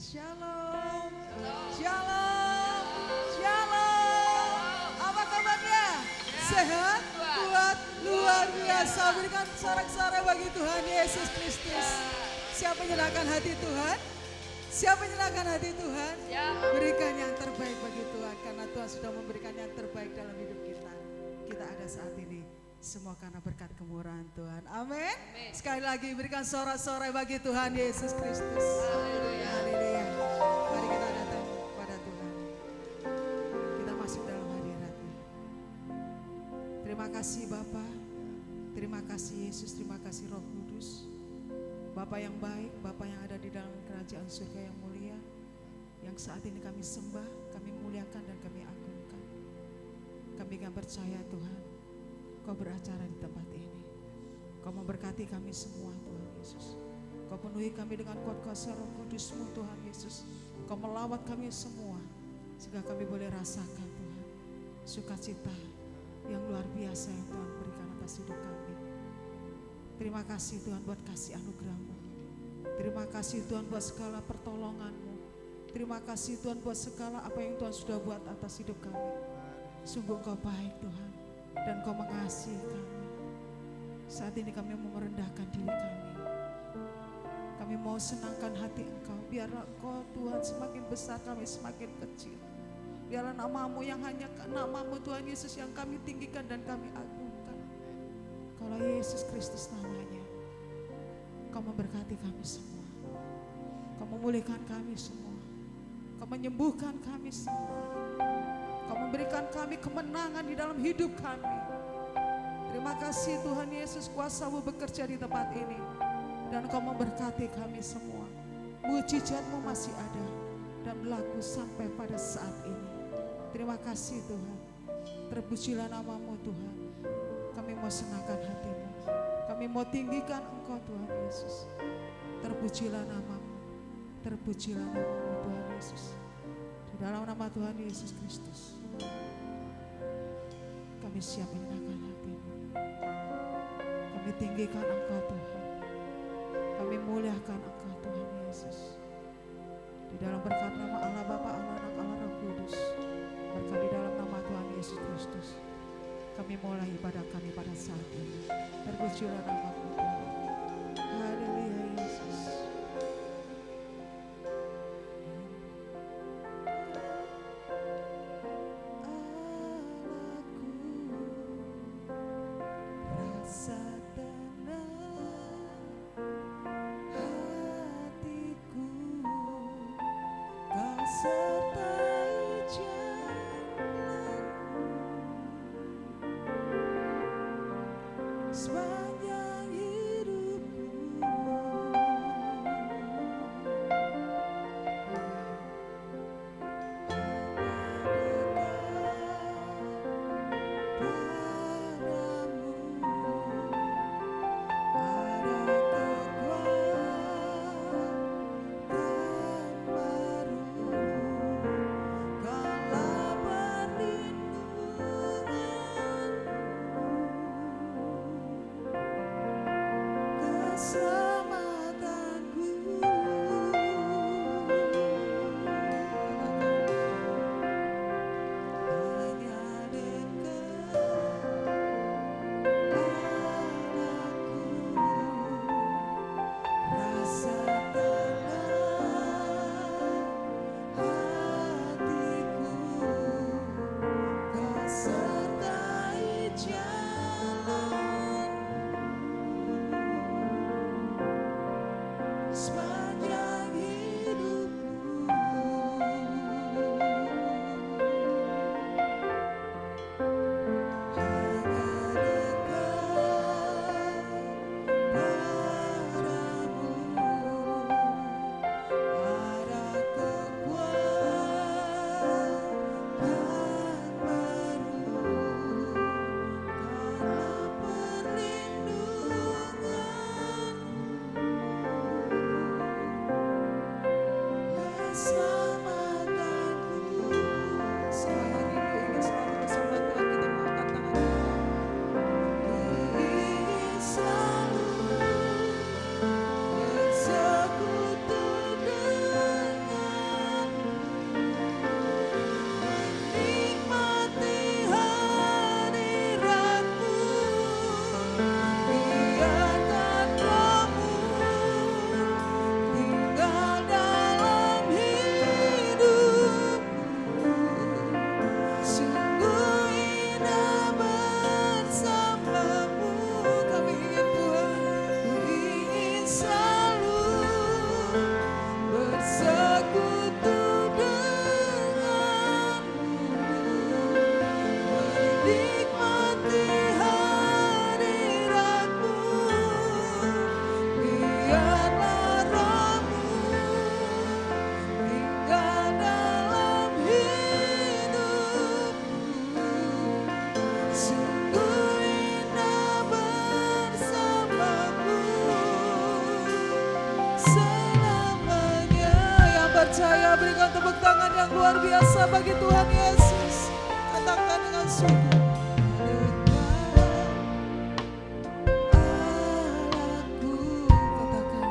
Shalom, shalom, shalom. Apa kabarnya? Sehat, kuat, luar biasa. Berikan sorak-sorai bagi Tuhan Yesus Kristus. Siapa menyerahkan hati Tuhan? Siapa menyerahkan hati Tuhan? Berikan yang terbaik bagi Tuhan. Karena Tuhan sudah memberikan yang terbaik dalam hidup kita. Kita ada saat ini. Semua karena berkat kemurahan Tuhan. Amin. Sekali lagi berikan sorak-sorai bagi Tuhan Yesus Kristus. Haleluya. Haleluya. Mari kita datang kepada Tuhan. Kita masuk dalam hadirat-Nya. Terima kasih Bapa. Terima kasih Yesus. Terima kasih Roh Kudus. Bapa yang baik, Bapa yang ada di dalam kerajaan surga yang mulia. Yang saat ini kami sembah, kami muliakan dan kami agungkan. Kami akan percaya Tuhan. Kau beracara di tempat ini. Kau memberkati kami semua Tuhan Yesus. Kau penuhi kami dengan kuat kuasa Roh Kudus-Mu Tuhan Yesus. Kau melawat kami semua. Sehingga kami boleh rasakan Tuhan sukacita yang luar biasa yang Tuhan berikan atas hidup kami. Terima kasih Tuhan buat kasih anugerah-Mu. Terima kasih Tuhan buat segala pertolongan-Mu. Terima kasih Tuhan buat segala apa yang Tuhan sudah buat atas hidup kami. Sungguh Kau baik Tuhan. Dan Kau mengasihi kami. Saat ini kami mau merendahkan diri kami. Kami mau senangkan hati Engkau. Biarlah Engkau Tuhan semakin besar, kami semakin kecil. Biarlah nama-Mu yang hanya nama-Mu Tuhan Yesus yang kami tinggikan dan kami agungkan. Kalau Yesus Kristus namanya, Kau memberkati kami semua. Kau memulihkan kami semua. Kau menyembuhkan kami semua. Kau memberikan kami kemenangan di dalam hidup kami. Terima kasih Tuhan Yesus, kuasa-Mu bekerja di tempat ini. Dan Kau memberkati kami semua. Mujizat-Mu masih ada dan berlaku sampai pada saat ini. Terima kasih Tuhan. Terpujilah nama-Mu Tuhan. Kami mau senangkan hati-Mu. Kami mau tinggikan Engkau Tuhan Yesus. Terpujilah nama-Mu. Terpujilah nama-Mu Tuhan Yesus. Di dalam nama Tuhan Yesus Kristus. Kami siap menyerahkan hati-Mu. Kami tinggikan Engkau Tuhan. Kami muliakan Engkau Tuhan Yesus. Di dalam berkat nama Allah Bapa, Allah Anak, Allah Roh Kudus. Berkat di dalam nama Tuhan Yesus Kristus. Kami mulai ibadah kami pada saat ini. Terpujilah nama-Mu Tuhan. Haleluya Yesus. Sepanjang hidupku, percaya, berikan tepuk tangan yang luar biasa bagi Tuhan Yesus. Katakan dengan sungguh. Allahku, katakan.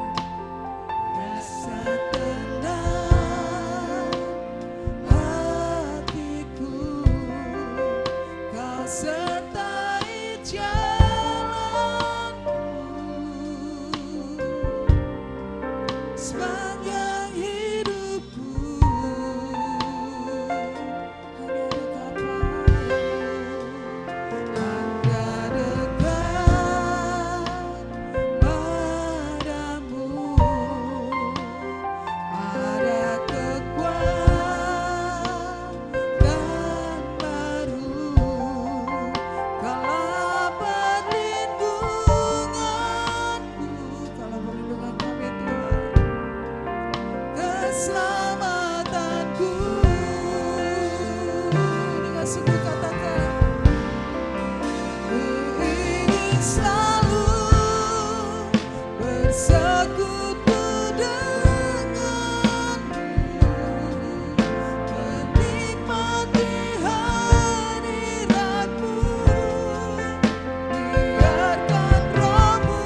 Rasa tenang hatiku, Kau sertai jalanku. Sepanjang hidupku hanya dekat padamu, hanya dekat padamu. Ada kekuatan baru kala perlindunganku, kala perlindungan kami Tuhan. Keselamatanku, dengan sungguh katakan, ku ingin selalu bersekutu denganmu, menikmati hadiratmu, biarkan rohmu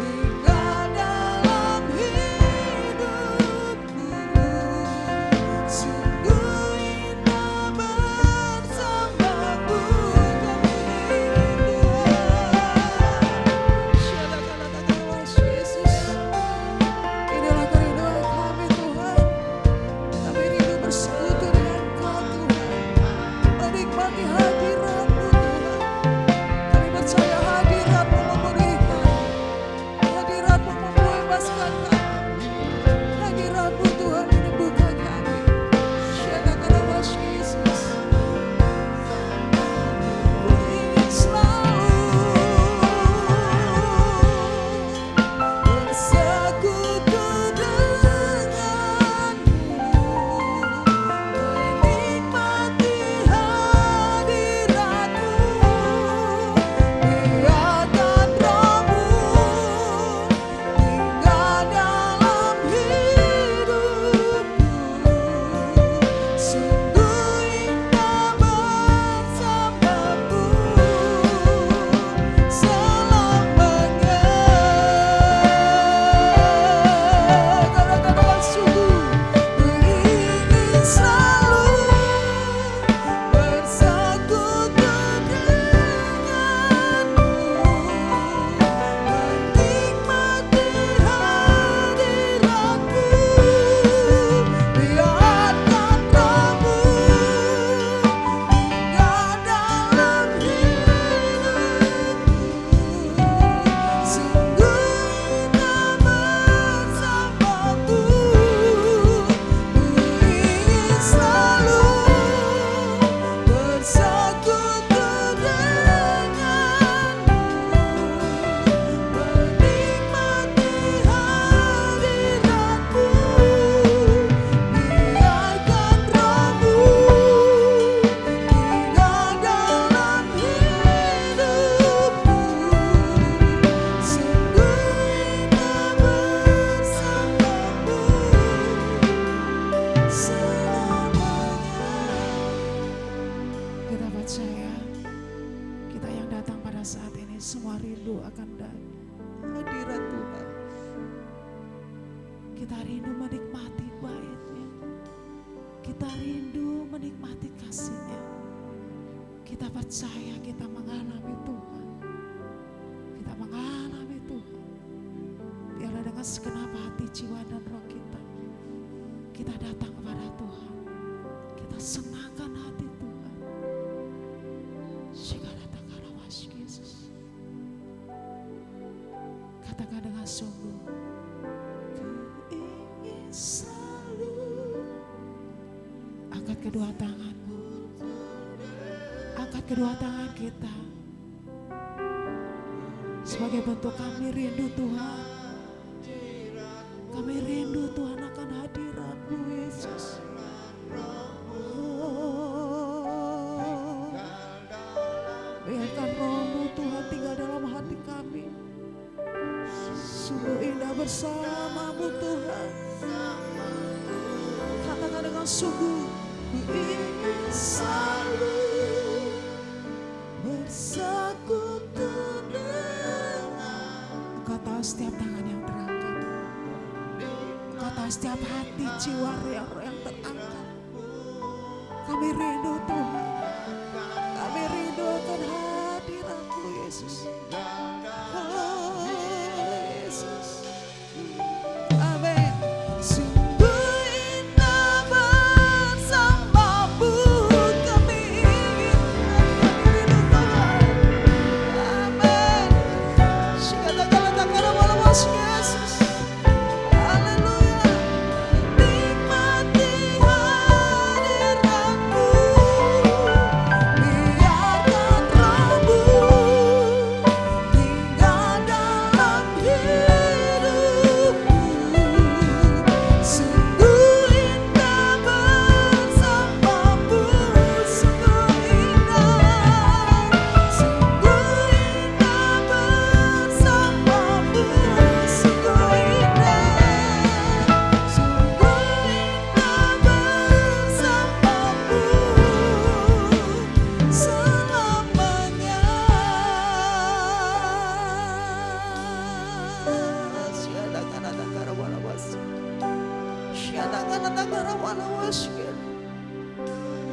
tinggal dalam hidupku. Sungguh indah bersamamu, kami ingin Tuhan. Yesus, inilah kerinduan kami Tuhan. Kami rindu bersekutu dengan Kau Tuhan, menikmati hadirat-Mu Tuhan. Kami percaya hadirat-Mu memenuhi kami, hadirat-Mu membebaskan kami, hadirat-Mu Tuhan menyembuhkan kami. Yesus, ku ingin selalu bersekutu denganmu, menikmati hadiratmu, biarkan rohmu tinggal dalam hidupku. Sungguh indah bersamamu selamanya. Katakan sungguh, ku ingin selalu bersekutu denganmu, menikmati hadiratmu, biarkan rohmu tinggal dalam hidupku. Sungguh indah bersamamu, ku ingin selalu bersekutu denganmu, menikmati hadiratmu, biarkan rohmu tinggal dalam hidupku. Sungguh indah bersamamu selamanya. Kita percaya, kita yang datang pada saat ini semua rindu akan hadirat Tuhan. Kita rindu menikmati bait-Nya, kita rindu menikmati kasih-Nya. Kita percaya kita mengalami Tuhan, kita mengalami Tuhan. Biarlah dengan segenap hati, jiwa dan roh kita datang kepada Tuhan, kita senangkan hati Tuhan. Jika datang kalawas Yesus, katakan dengan sungguh, ku ingin selalu. Angkat kedua tanganmu, angkat kedua tangan kita sebagai bentuk kami rindu Tuhan. Kami rindu Tuhan akan hadirat-Mu Yesus. Biarkan roh-Mu Tuhan tinggal dalam hati kami. Sungguh indah bersama-Mu Tuhan. sungguh ku ingin selalu bersekutu dengan. Engkau tahu setiap tangan yang terangkat, Engkau tahu setiap hati jiwa yang terangkat. Kami rindu Tuhan, kami rindu akan hadirat-Mu Yesus. Oh Yesus, amin. Sungguh indah bersamamu, kami ingin rindu Tuhan. Amin. Yesus. Haleluya. Nikmati hadirat-Mu, biarkan Roh-Mu tinggal dalam hidupku. Sungguh indah bersamamu, sungguh indah, sungguh indah bersamamu, sungguh indah, sungguh indah bersamamu selamanya.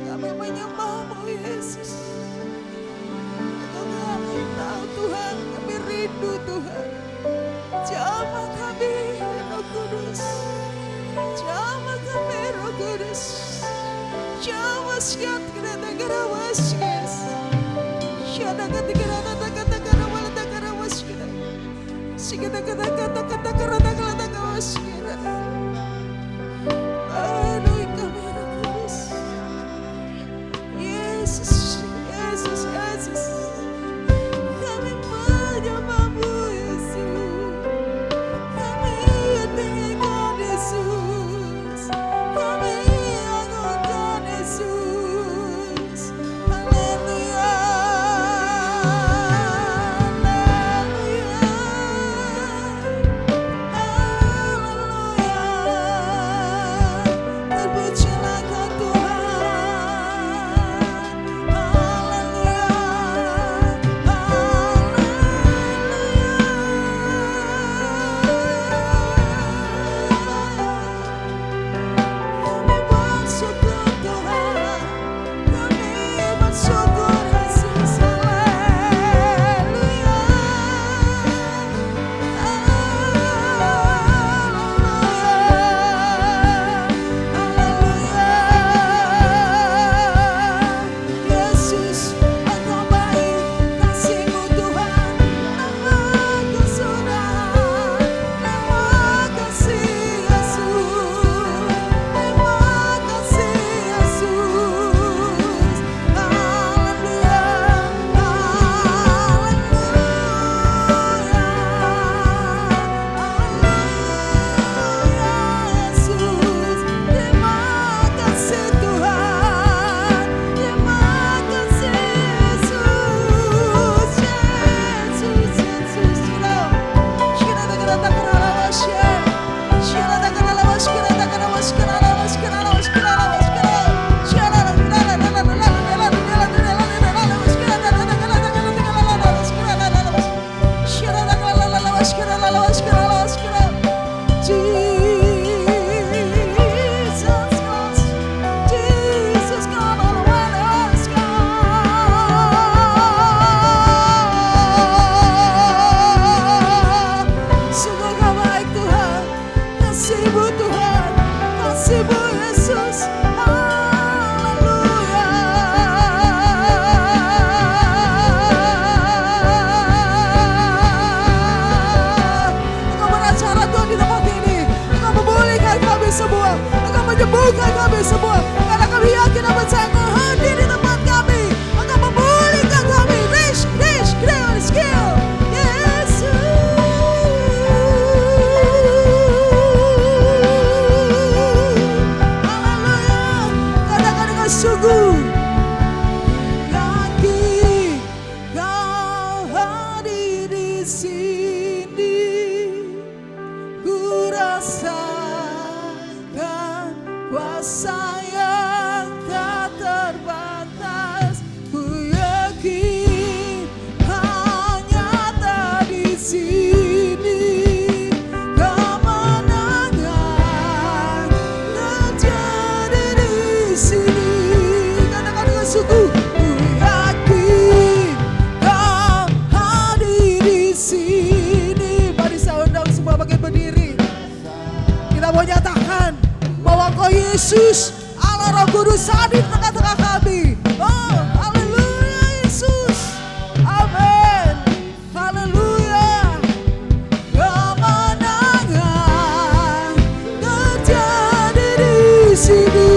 Kami menyembah-Mu Yesus. Kami tahu Tuhan, kami rindu Tuhan. Jamah kami Roh Kudus, jamah kami Roh Kudus, jamah siat kira-kira wasyes, siat kira-kira kata-kata wala kata wasyes, siat kata-kata kata-kata wasyes. Aduh kami Roh Kudus, Yesus, Yesus, Yesus. Kami menyembah-Mu Yesus, kami tinggikan Yesus, kami agungkan Yesus. Haleluya, haleluya, haleluya. Terpujilah Kau Tuhan. Haleluya, kami bersyukur Tuhan, kami bersyukur Yesus. Haleluya, haleluya. Yesus, Engkau baik, kasih-Mu Tuhan, nama kesudahan, terima kasih Yesus, terima kasih Yesus. Haleluya, haleluya, Yesus. Terima kasih Tuhan, terima kasih Yesus, Yesus, Yesus. Jesus, come on, let us go. Sungguh Kau baik Tuhan, kasih-Mu Tuhan, kasih-Mu Yesus. Haleluya. Engkau beracara Tuhan di tempat ini, Engkau memulihkan kami semua, Engkau menyembuhkan kami semua, karena kami yakin dan percaya Engkau hadir di tempat kami, Engkau memulihkan kami. Reach, skill, Yesus. Haleluya, katakan dengan sungguh, lagi Kau hadir di sini, ku rasakan kuasa mau nyatakan bahwa Kau Yesus Allah Roh Kudus hadir di tengah-tengah kami. Oh, haleluya Yesus. Amin. Haleluya. Kemenangan terjadi di sini.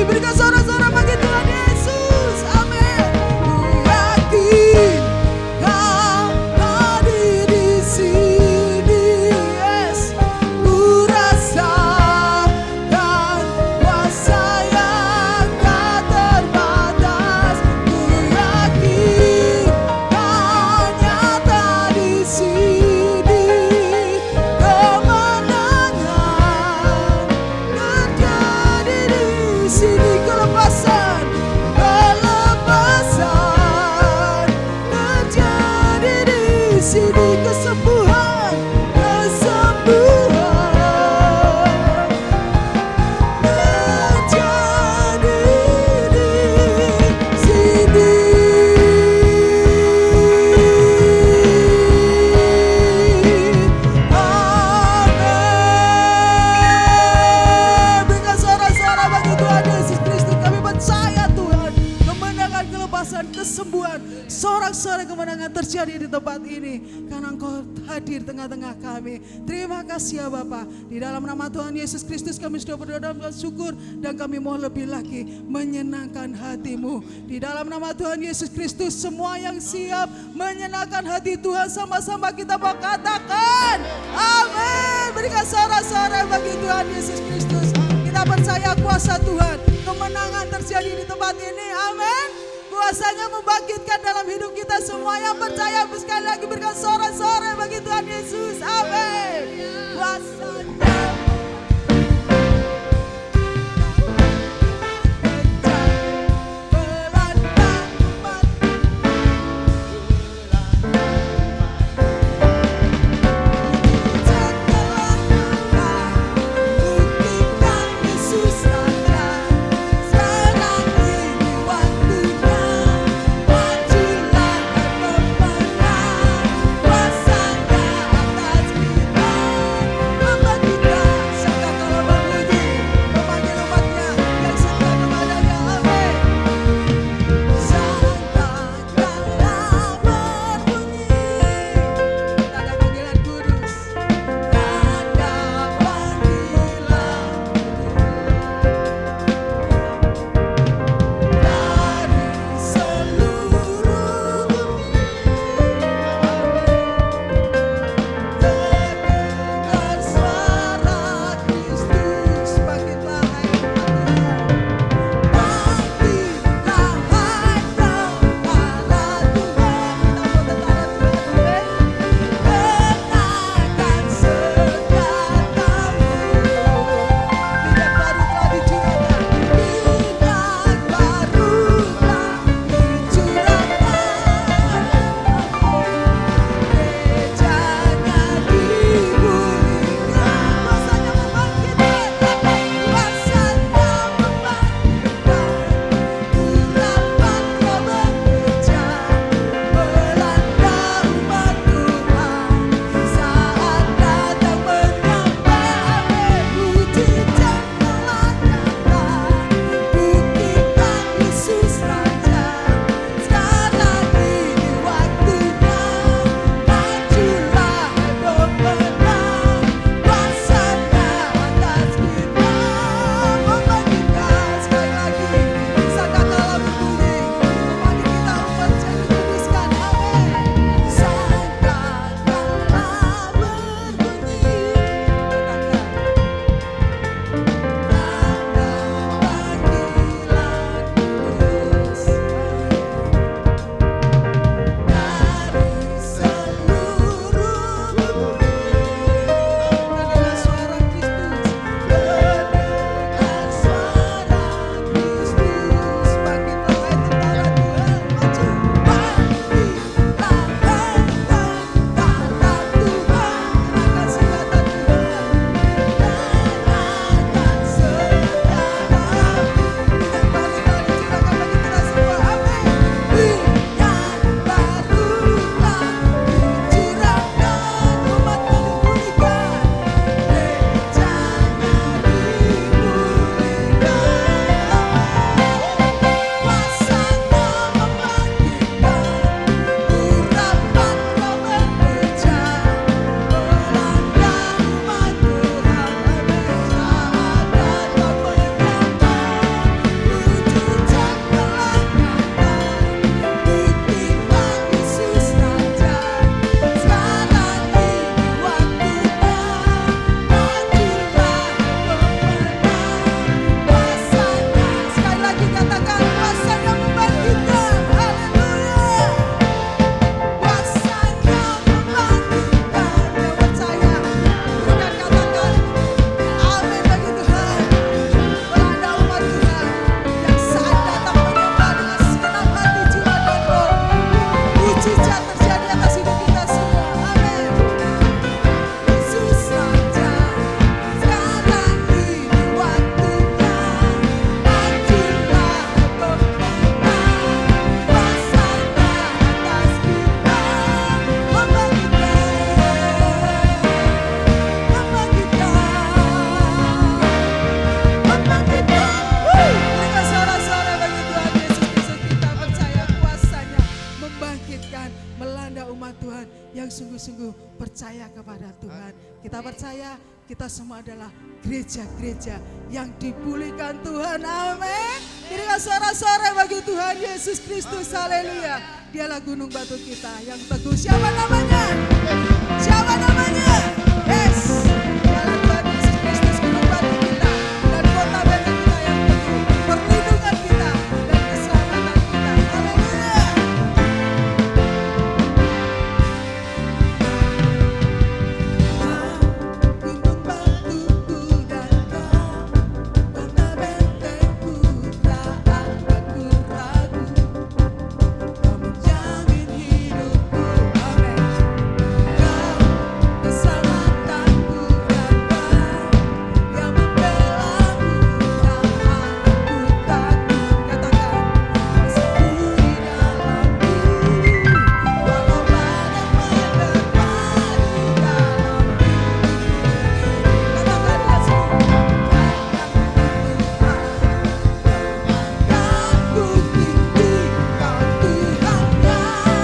Berikan sorak-sorak bagi Tuhan Yesus. Amin. Ku yakin Kau hadir di sini. Yes. Ku rasakan kuasa yang tak terbatas. Ku yakin Kau nyata di sini. Kemenangan terjadi di sini. Kelepasan terjadi di sini. Kesembuhan terjadi di sini. Amin. Berikan sorak-sorak bagi Tuhan Yesus Kristus. Kami percaya Tuhan, kemenangan, kelepasan, kesembuhan, sorak-sorai kemenangan terjadi di tempat ini karena Engkau hadir tengah-tengah kami. Terima kasih ya Bapa. Di dalam nama Tuhan Yesus Kristus kami sudah berdoa dan bersyukur, dan kami mau lebih lagi menyenangkan hati-Mu. Di dalam nama Tuhan Yesus Kristus, semua yang siap menyenangkan hati Tuhan, sama-sama kita mau katakan amin. Berikan sorak-sorai bagi Tuhan Yesus Kristus. Kita percaya kuasa Tuhan, kemenangan terjadi di tempat ini. Amin. Kuasanya membangkitkan dalam hidup kita semua yang percaya. Sekali lagi berikan sorak-sorai bagi Tuhan Yesus. Amin. Kuasanya membangkitkan membangkitkan, melanda umat Tuhan yang sungguh-sungguh percaya kepada Tuhan. Kita percaya kita semua adalah gereja-gereja yang dipulihkan Tuhan. Amin. Berikan sorak-sorai bagi Tuhan Yesus Kristus. Haleluya. Dialah gunung batu kita yang teguh. Siapa namanya? Siapa namanya? Yes. Dialah Tuhan Yesus Kristus, gunung batu kita dan kota benteng kita yang teguh. Perlindungan kita dan keselamatan kita. Haleluya. Gunung batuku dan kau, kota bentengku, tak akan ragu. Kau menjamin hidupku, amin. Kau keselamatanku dan kau yang membelaku, tak aku takut. Katakan, bersembunyi dalamku, walau badai menerpa di dalam hidupku. Katakan dengan semua, Ku tinggi, Kau Tuhan yang benar,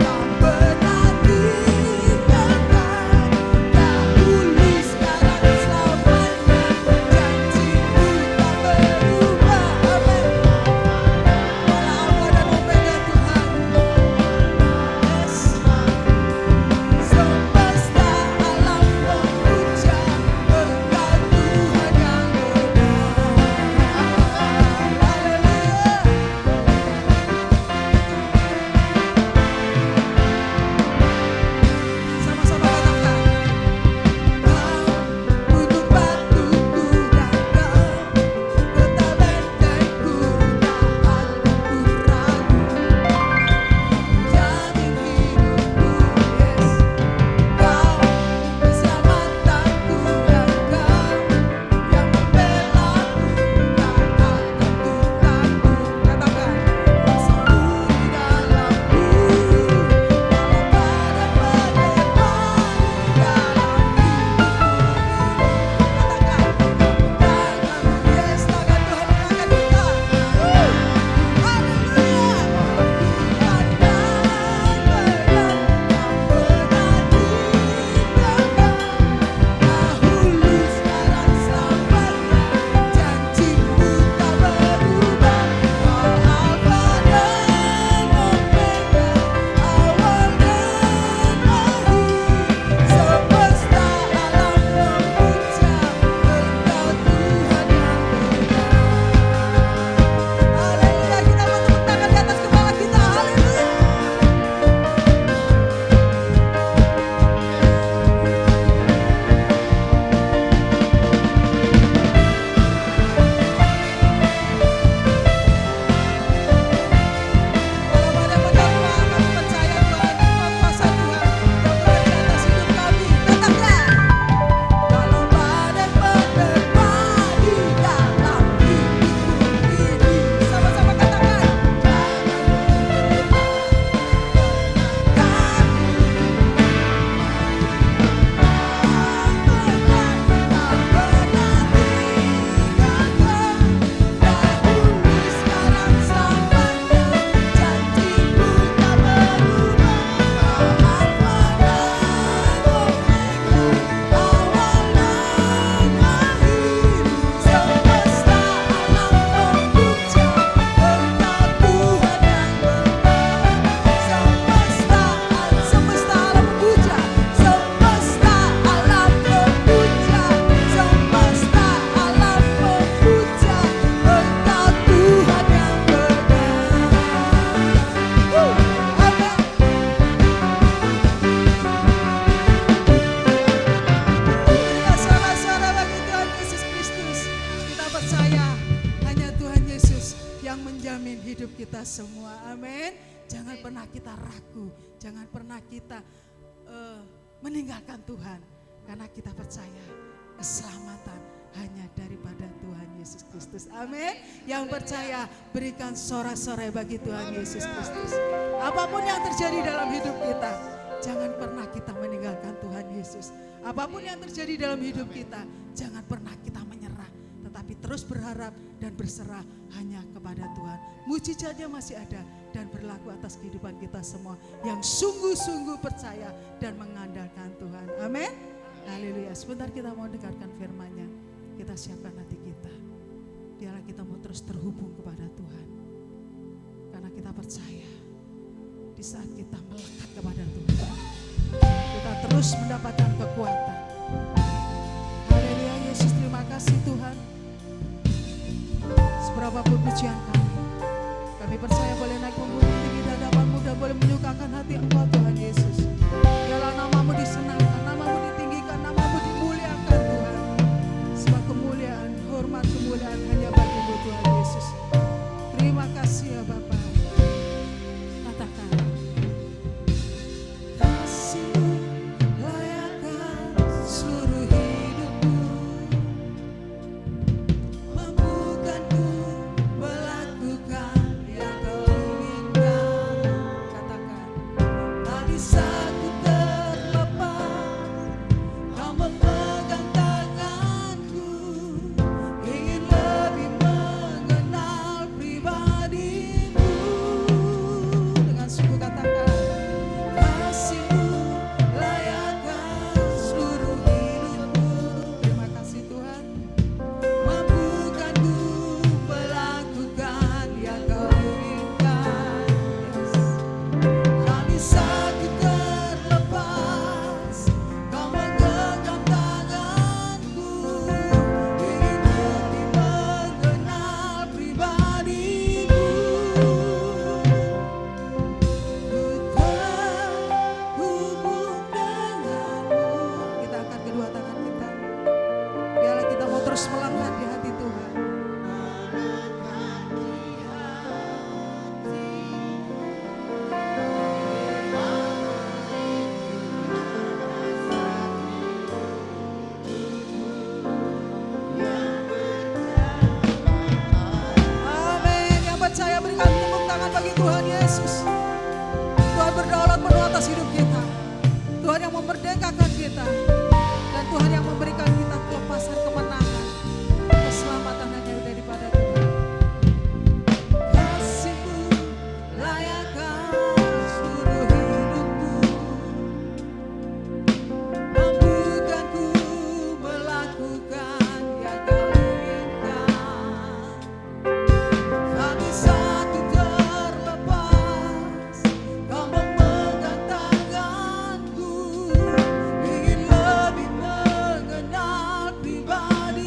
tak pernah tinggalkan. Dahulu, sekarang, selamanya, janji-Mu tak berubah. Amin. Kaulah Alfa dan Omega Tuhan. Yes. Semesta alam memuja Engkau Tuhan yang benar. Haleluya. Sama-sama katakan, Kau gunung batuku dan Kau kota bentengku, tak akan ku ragu. Jamin hidupku, yes. Kau keselamatanku dan Kau yang membelaku, tak akan ku takut. Katakan, bersembunyi dalamku, walau badai menerpa di dalam hidupku. Katakan, tanganmu, yes, tangan Tuhan mengangkat kita. Haleluya. Tuhan yang benar, tak pernah tinggalkan. Dahulu, sekarang, selamanya, janji-Mu tak berubah. Kau Alfa dan Omega, awal dan akhir. Semesta alam memuja Engkau Tuhan yang benar. Haleluya. Kita mau tepuk tangan di atas kepala kita. Haleluya. Walau badai menerpa, kami percaya Tuhan, Engkau kuasa Tuhan yang bekerja atas hidup kami. Katakan, walau badai menerpa di dalam hidupku ini. Sama-sama katakan, semesta alam memuja, semesta alam memuja, semesta alam memuja Engkau Tuhan yang benar. Amin. Berikan sorak-sorai bagi Tuhan Yesus Kristus. Kita percaya hanya Tuhan Yesus yang menjamin hidup kita semua. Amin. Jangan pernah kita ragu, jangan pernah kita meninggalkan Tuhan, karena kita percaya keselamatan hanya daripada Tuhan Yesus Kristus. Amin. Yang percaya berikan sorak-sorai bagi Tuhan Yesus Kristus. Apapun yang terjadi dalam hidup kita, jangan pernah kita meninggalkan Tuhan Yesus. Apapun yang terjadi dalam hidup kita, jangan pernah kita menyerah, tetapi terus terus berharap dan berserah hanya kepada Tuhan. Mujizatnya masih ada dan berlaku atas kehidupan kita semua yang sungguh-sungguh percaya dan mengandalkan Tuhan. Amin. Haleluya. Sebentar kita mau dengarkan firman-Nya. Kita siapkan hati kita. Biarlah kita mau terus terhubung kepada Tuhan. Karena kita percaya di saat kita melekat kepada Tuhan, kita terus mendapatkan kekuatan. Haleluya. Yesus, terima kasih Tuhan. Seberapapun pujian kami percaya boleh naik membumi tinggi di hadapan-Mu dan boleh menyukakan hati Engkau Tuhan Yesus. Biarlah nama-Mu disenangkan, nama-Mu ditinggikan, nama-Mu dimuliakan Tuhan. Sebab kemuliaan, hormat, kemuliaan hanya bagi-Mu Tuhan Yesus. Terima kasih ya Bapa. Katakan. Kasih-Mu layakkan seluruh hidupku, mampukanku melakukan yang Kau inginkan. Katakan, tak bisa ku terlepas, Kau memegang tanganku, ingin lebih mengenal pribadi-Mu. Dengan sungguh katakan, kasih-Mu layakkan seluruh hidupku. Terima kasih Tuhan. Mampukanku melakukan yang Kau inginkan. Tak bisa ku terlepas, Kau menggenggam tanganku, ingin lebih mengenal pribadi-Mu. Ku terhubung denganmu. Kita angkat kedua tangan kita. Biarlah kita mau terus melangkah di hati Tuhan. Amin. Yang percaya berikan tepuk tangan bagi Tuhan Yesus. Tuhan berdaulat penuh atas hidup kita. Tuhan yang memerdekakan kita. Dan Tuhan yang memberikan kita kelepasan, kemenangan, keselamatan hanya daripada Tuhan. Kasih-Mu layakkan seluruh hidupku, mampukanku melakukan yang Kau inginkan. Tak bisa ku terlepas, Kau memegang tanganku, ingin lebih mengenal pribadi-Mu.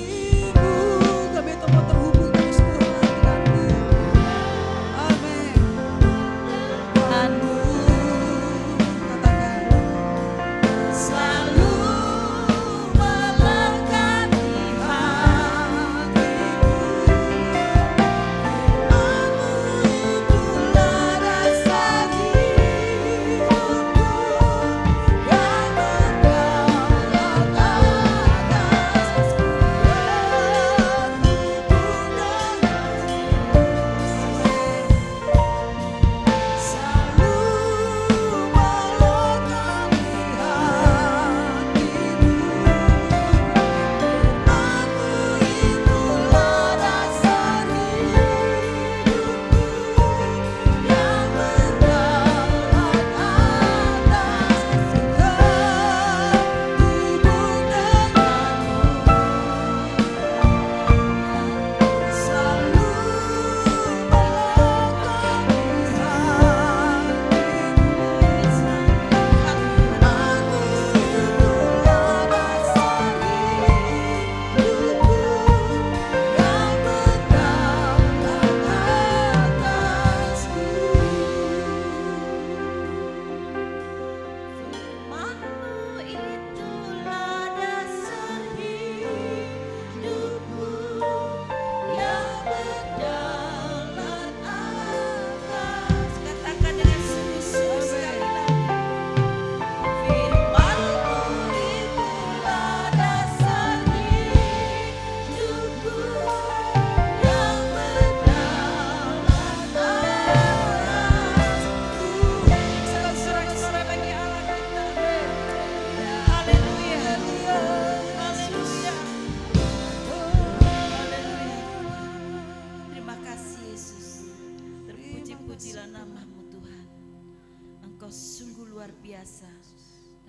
Engkau sungguh luar biasa,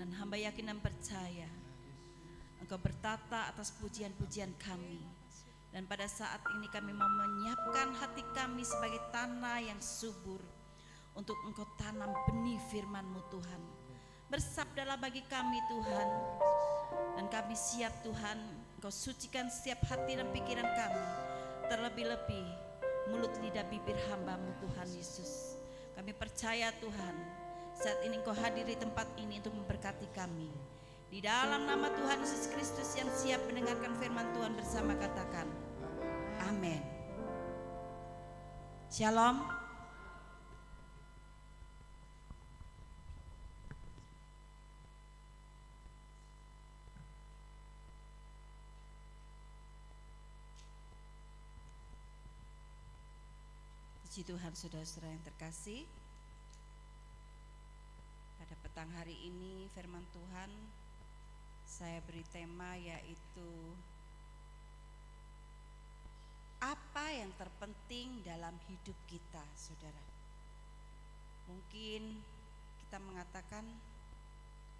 dan hamba yakin dan percaya Engkau bertata atas pujian-pujian kami. Dan pada saat ini kami mau menyiapkan hati kami sebagai tanah yang subur untuk Engkau tanam benih firman-Mu Tuhan. Bersabdalah bagi kami Tuhan, dan kami siap Tuhan. Engkau sucikan setiap hati dan pikiran kami, terlebih-lebih mulut lidah bibir hamba-Mu Tuhan Yesus. Kami percaya Tuhan, saat ini Engkau hadir di tempat ini untuk memberkati kami. Di dalam nama Tuhan Yesus Kristus yang siap mendengarkan firman Tuhan bersama, katakan amin. Shalom. Puji Tuhan, saudara-saudara yang terkasih. Pada petang hari ini firman Tuhan saya beri tema, yaitu apa yang terpenting dalam hidup kita, saudara. Mungkin kita mengatakan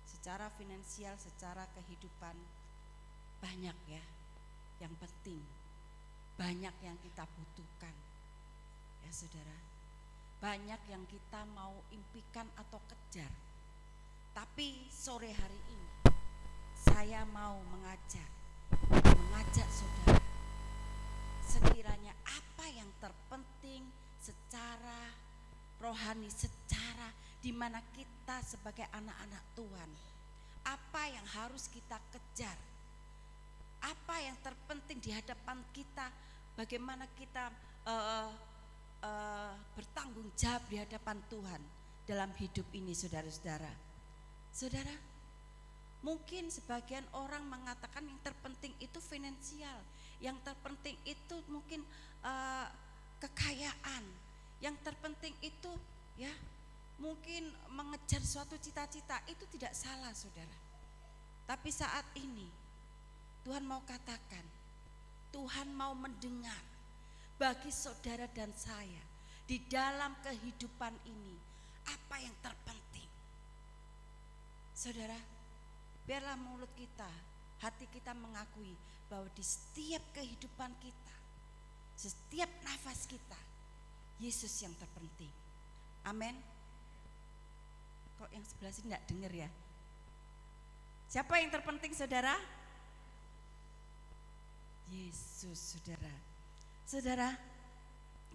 secara finansial, secara kehidupan banyak ya yang penting, banyak yang kita butuhkan ya saudara, banyak yang kita mau impikan atau kejar. Tapi sore hari ini saya mau mengajak saudara, sekiranya apa yang terpenting secara rohani, secara dimana kita sebagai anak-anak Tuhan, apa yang harus kita kejar, apa yang terpenting di hadapan kita, bagaimana kita bertanggung jawab di hadapan Tuhan dalam hidup ini, saudara-saudara. Saudara, mungkin sebagian orang mengatakan yang terpenting itu finansial, yang terpenting itu mungkin kekayaan, yang terpenting itu ya mungkin mengejar suatu cita-cita. Itu tidak salah, saudara. Tapi saat ini Tuhan mau katakan, Tuhan mau mendengar bagi saudara dan saya di dalam kehidupan ini apa yang terpenting. Saudara, biarlah mulut kita, hati kita mengakui bahwa di setiap kehidupan kita, setiap nafas kita, Yesus yang terpenting. Amin. Kok yang sebelah sini enggak dengar ya? Siapa yang terpenting, saudara? Yesus, saudara. Saudara,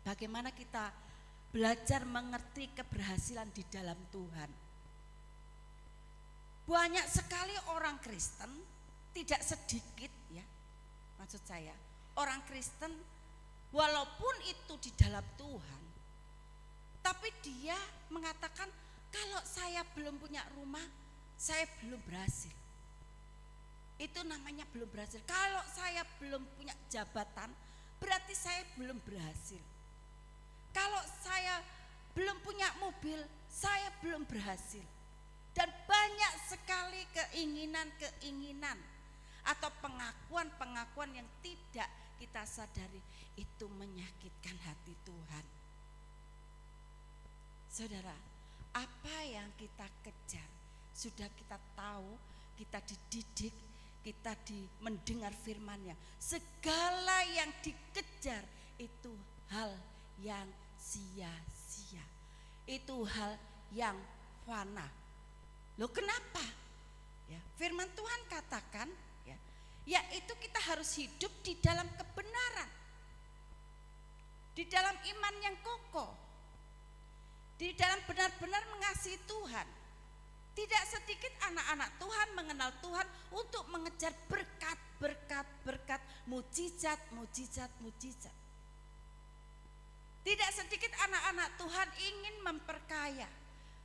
bagaimana kita belajar mengerti keberhasilan di dalam Tuhan? Banyak sekali orang Kristen, tidak sedikit ya, maksud saya orang Kristen walaupun itu di dalam Tuhan, tapi dia mengatakan kalau saya belum punya rumah, saya belum berhasil. Itu namanya belum berhasil. Kalau saya belum punya jabatan, berarti saya belum berhasil. Kalau saya belum punya mobil, saya belum berhasil. Dan banyak sekali keinginan-keinginan atau pengakuan-pengakuan yang tidak kita sadari, itu menyakitkan hati Tuhan. Saudara, apa yang kita kejar sudah kita tahu, kita dididik, kita mendengar firman-Nya. Segala yang dikejar itu hal yang sia-sia, itu hal yang fana. Loh, kenapa? Ya, firman Tuhan katakan ya, yaitu kita harus hidup di dalam kebenaran, di dalam iman yang kokoh, di dalam benar-benar mengasihi Tuhan. Tidak sedikit anak-anak Tuhan mengenal Tuhan untuk mengejar berkat, mujizat. Tidak sedikit anak-anak Tuhan ingin memperkaya.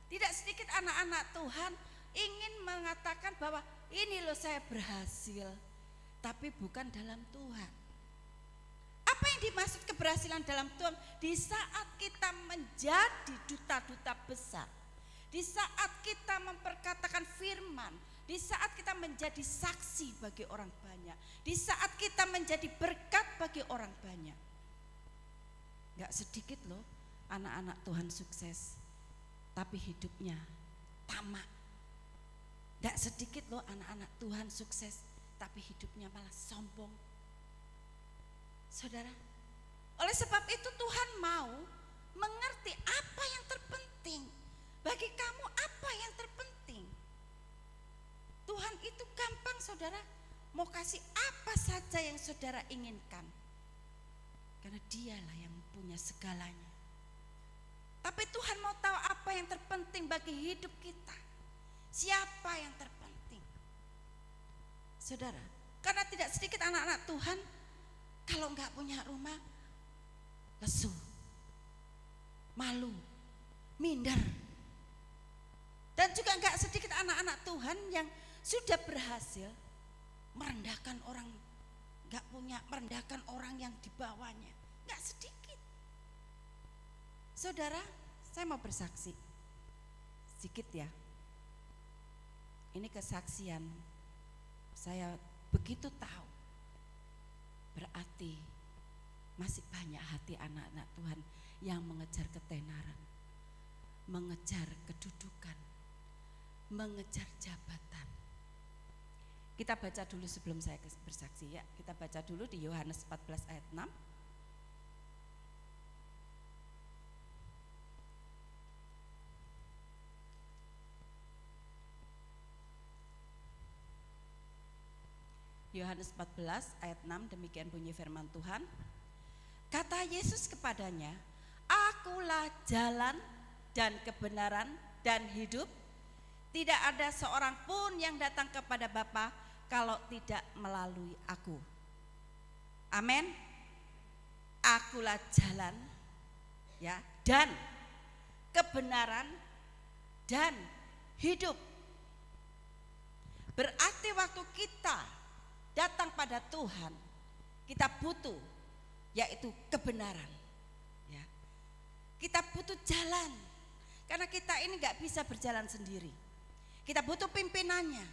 Tidak sedikit anak-anak Tuhan ingin mengatakan bahwa ini loh saya berhasil, tapi bukan dalam Tuhan. Apa yang dimaksud keberhasilan dalam Tuhan? Di saat kita menjadi duta-duta besar, di saat kita memperkatakan firman, di saat kita menjadi saksi bagi orang banyak, di saat kita menjadi berkat bagi orang banyak. Gak sedikit loh anak-anak Tuhan sukses, tapi hidupnya tamak. Tidak sedikit loh anak-anak Tuhan sukses, tapi hidupnya malah sombong. Saudara, oleh sebab itu Tuhan mau mengerti apa yang terpenting. Bagi kamu apa yang terpenting? Tuhan itu gampang saudara, mau kasih apa saja yang saudara inginkan. Karena dialah yang punya segalanya. Tapi Tuhan mau tahu apa yang terpenting bagi hidup kita. Siapa yang terpenting? Saudara, karena tidak sedikit anak-anak Tuhan kalau enggak punya rumah lesu, malu, minder. Dan juga enggak sedikit anak-anak Tuhan yang sudah berhasil merendahkan orang enggak punya, merendahkan orang yang di bawahnya. Enggak sedikit. Saudara, saya mau bersaksi sedikit ya. Ini kesaksian saya begitu tahu. Berarti masih banyak hati anak-anak Tuhan yang mengejar ketenaran, mengejar kedudukan, mengejar jabatan. Kita baca dulu sebelum saya bersaksi ya. Kita baca dulu di Yohanes 14 ayat 6. Yohanes 14 ayat 6, demikian bunyi firman Tuhan. Kata Yesus kepadanya, "Akulah jalan dan kebenaran dan hidup. Tidak ada seorang pun yang datang kepada Bapa kalau tidak melalui aku." Amin. Akulah jalan ya, dan kebenaran dan hidup. Berarti waktu kita datang pada Tuhan, kita butuh yaitu kebenaran ya. Kita butuh jalan, karena kita ini gak bisa berjalan sendiri. Kita butuh pimpinannya.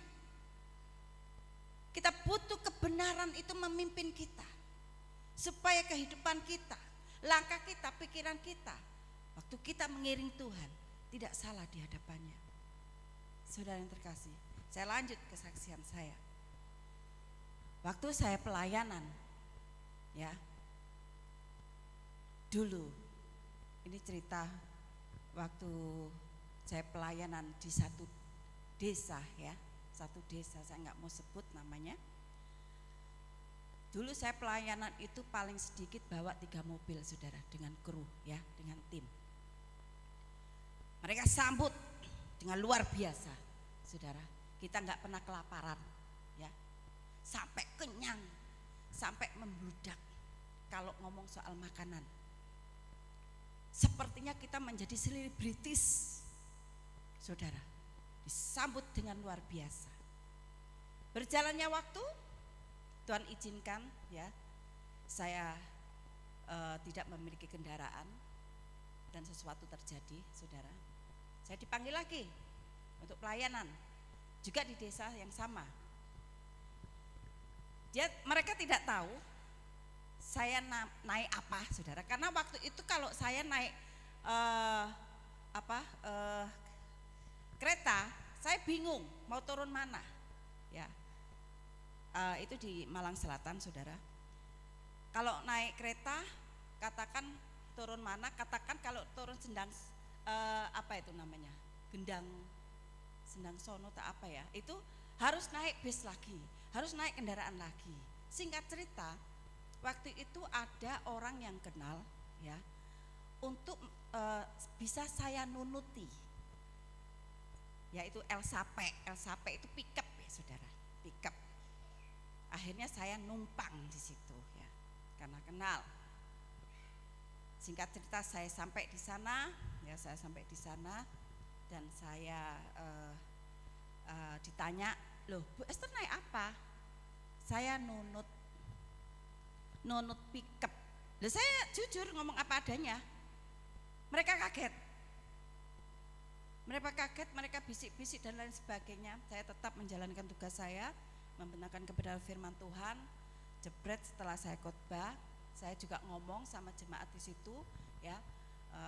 Kita butuh kebenaran itu memimpin kita, supaya kehidupan kita, langkah kita, pikiran kita, waktu kita mengiring Tuhan, tidak salah di hadapannya. Saudara yang terkasih, saya lanjut kesaksian saya. Waktu saya pelayanan, ya, dulu, ini cerita waktu saya pelayanan di satu desa ya, satu desa saya nggak mau sebut namanya. Dulu saya pelayanan itu paling sedikit bawa 3 mobil saudara, dengan kru ya, dengan tim. Mereka sambut dengan luar biasa, saudara. Kita nggak pernah kelaparan, ya. Sampai kenyang, sampai membludak kalau ngomong soal makanan. Sepertinya kita menjadi selebritis, saudara. Disambut dengan luar biasa. Berjalannya waktu, Tuhan izinkan ya, saya tidak memiliki kendaraan dan sesuatu terjadi, saudara. Saya dipanggil lagi untuk pelayanan, juga di desa yang sama. Mereka tidak tahu saya naik apa, saudara. Karena waktu itu kalau saya naik kereta, saya bingung mau turun mana. Ya, itu di Malang Selatan, saudara. Kalau naik kereta, katakan turun mana? Katakan kalau turun Sendang, apa itu namanya? Gendang, Sendang Sono tak apa ya? Itu harus naik bis lagi, harus naik kendaraan lagi. Singkat cerita, waktu itu ada orang yang kenal ya, untuk bisa saya nunuti, yaitu El Sape. El Sape itu pickup ya saudara, pickup. Akhirnya saya numpang di situ ya, karena kenal. Singkat cerita saya sampai di sana, ya saya sampai di sana dan saya ditanya, "Loh, Bu Esther naik apa?" Saya nunut pickup. Loh, saya jujur ngomong apa adanya. Mereka kaget. Mereka bisik-bisik dan lain sebagainya. Saya tetap menjalankan tugas saya, membenarkan kebenaran firman Tuhan. Jebret setelah saya khotbah, saya juga ngomong sama jemaat di situ, ya,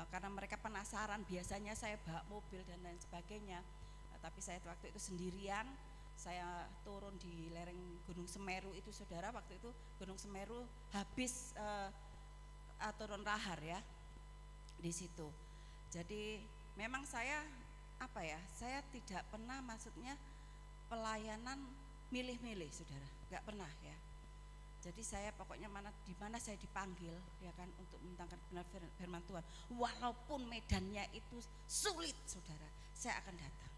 karena mereka penasaran. Biasanya saya bawa mobil dan lain sebagainya. Tapi saya waktu itu sendirian, saya turun di lereng Gunung Semeru itu saudara. Waktu itu Gunung Semeru habis turun lahar ya di situ. Jadi memang saya saya tidak pernah, maksudnya pelayanan milih-milih saudara, nggak pernah ya. Jadi saya pokoknya di mana saya dipanggil ya kan untuk membentangkan benar firman Tuhan, walaupun medannya itu sulit saudara, saya akan datang.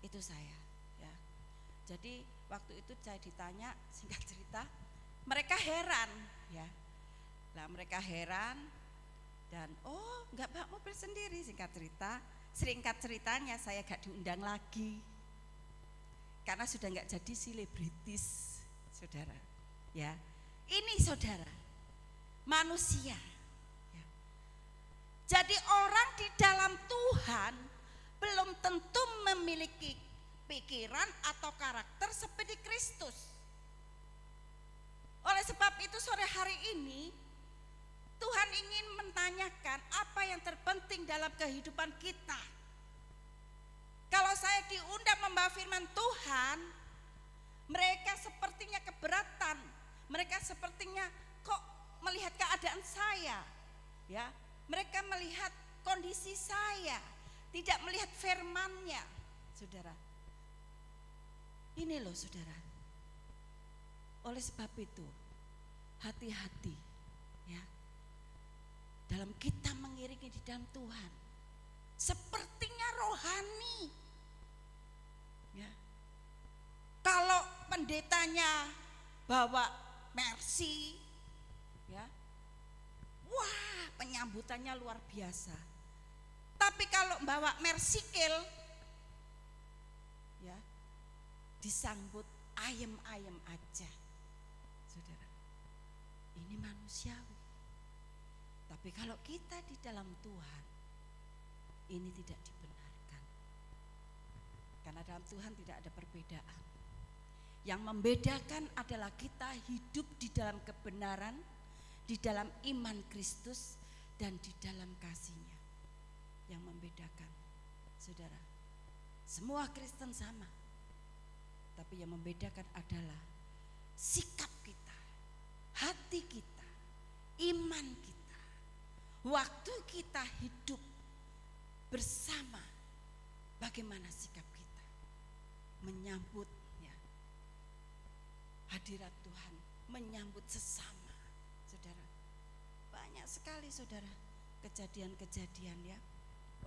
Itu saya ya. Jadi waktu itu saya ditanya, singkat cerita mereka heran ya. Nah mereka heran dan nggak bawa mobil sendiri, singkat ceritanya saya gak diundang lagi karena sudah nggak jadi selebritis saudara. Ya, ini saudara, manusia. Ya. Jadi orang di dalam Tuhan belum tentu memiliki pikiran atau karakter seperti Kristus. Oleh sebab itu sore hari ini Tuhan ingin menanyakan apa yang terpenting dalam kehidupan kita. Kalau saya diundang membawa firman Tuhan, mereka sepertinya keberatan. Mereka sepertinya kok melihat keadaan saya, ya. Mereka melihat kondisi saya, tidak melihat firman-Nya, saudara. Ini loh, saudara. Oleh sebab itu, hati-hati, ya. Dalam kita mengiringi di dalam Tuhan, sepertinya rohani, ya. Kalau pendetanya bawa Mercy, ya, wah penyambutannya luar biasa. Tapi kalau bawa Mercykel, ya, disambut ayem-ayem aja, saudara. Ini manusiawi. Tapi kalau kita di dalam Tuhan, ini tidak dibenarkan. Karena dalam Tuhan tidak ada perbedaan. Yang membedakan adalah kita hidup di dalam kebenaran, di dalam iman Kristus, dan di dalam kasih-Nya. Yang membedakan, saudara, semua Kristen sama. Tapi yang membedakan adalah sikap kita, hati kita, iman kita, waktu kita hidup bersama, bagaimana sikap kita menyambut hadirat Tuhan, menyambut sesama, saudara. Banyak sekali saudara kejadian-kejadian ya.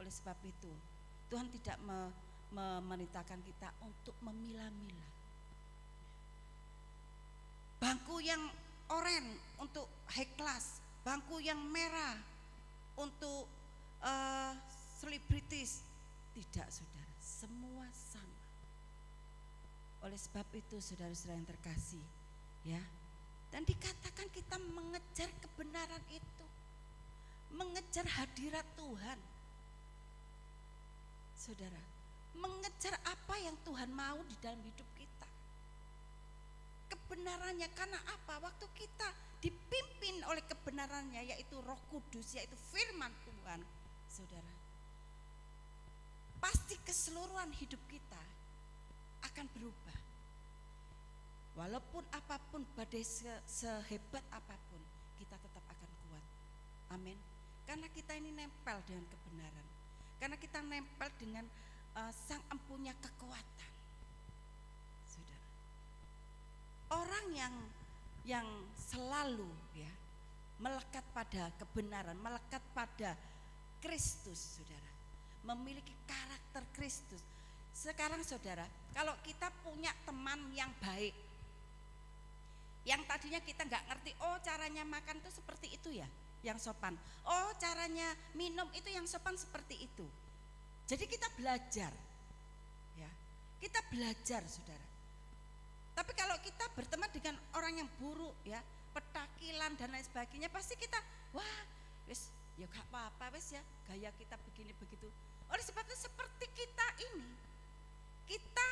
Oleh sebab itu Tuhan tidak memerintahkan kita untuk memilah-milah. Bangku yang oranye untuk high class, bangku yang merah untuk selebritis, tidak saudara, semua sama. Oleh sebab itu saudara-saudara yang terkasih, ya, dan dikatakan kita mengejar kebenaran itu, mengejar hadirat Tuhan, saudara, mengejar apa yang Tuhan mau di dalam hidup kita, kebenarannya. Karena apa? Waktu kita dipimpin oleh kebenarannya, yaitu Roh Kudus, yaitu firman Tuhan, saudara, pasti keseluruhan hidup kita akan berubah. Walaupun apapun, badai sehebat apapun, kita tetap akan kuat. Amin. Karena kita ini nempel dengan kebenaran. Karena kita nempel dengan Sang Empunya kekuatan. Saudara. Orang yang selalu ya melekat pada kebenaran, melekat pada Kristus, saudara, memiliki karakter Kristus. Sekarang saudara, kalau kita punya teman yang baik, yang tadinya kita nggak ngerti, oh caranya makan itu seperti itu ya, yang sopan. Oh caranya minum itu yang sopan seperti itu. Jadi kita belajar, ya, kita belajar saudara. Tapi kalau kita berteman dengan orang yang buruk, ya, petakilan dan lain sebagainya, pasti kita, wah, wis, ya gak apa-apa, wis ya, gaya kita begini begitu. Oleh sebab itu seperti kita ini, kita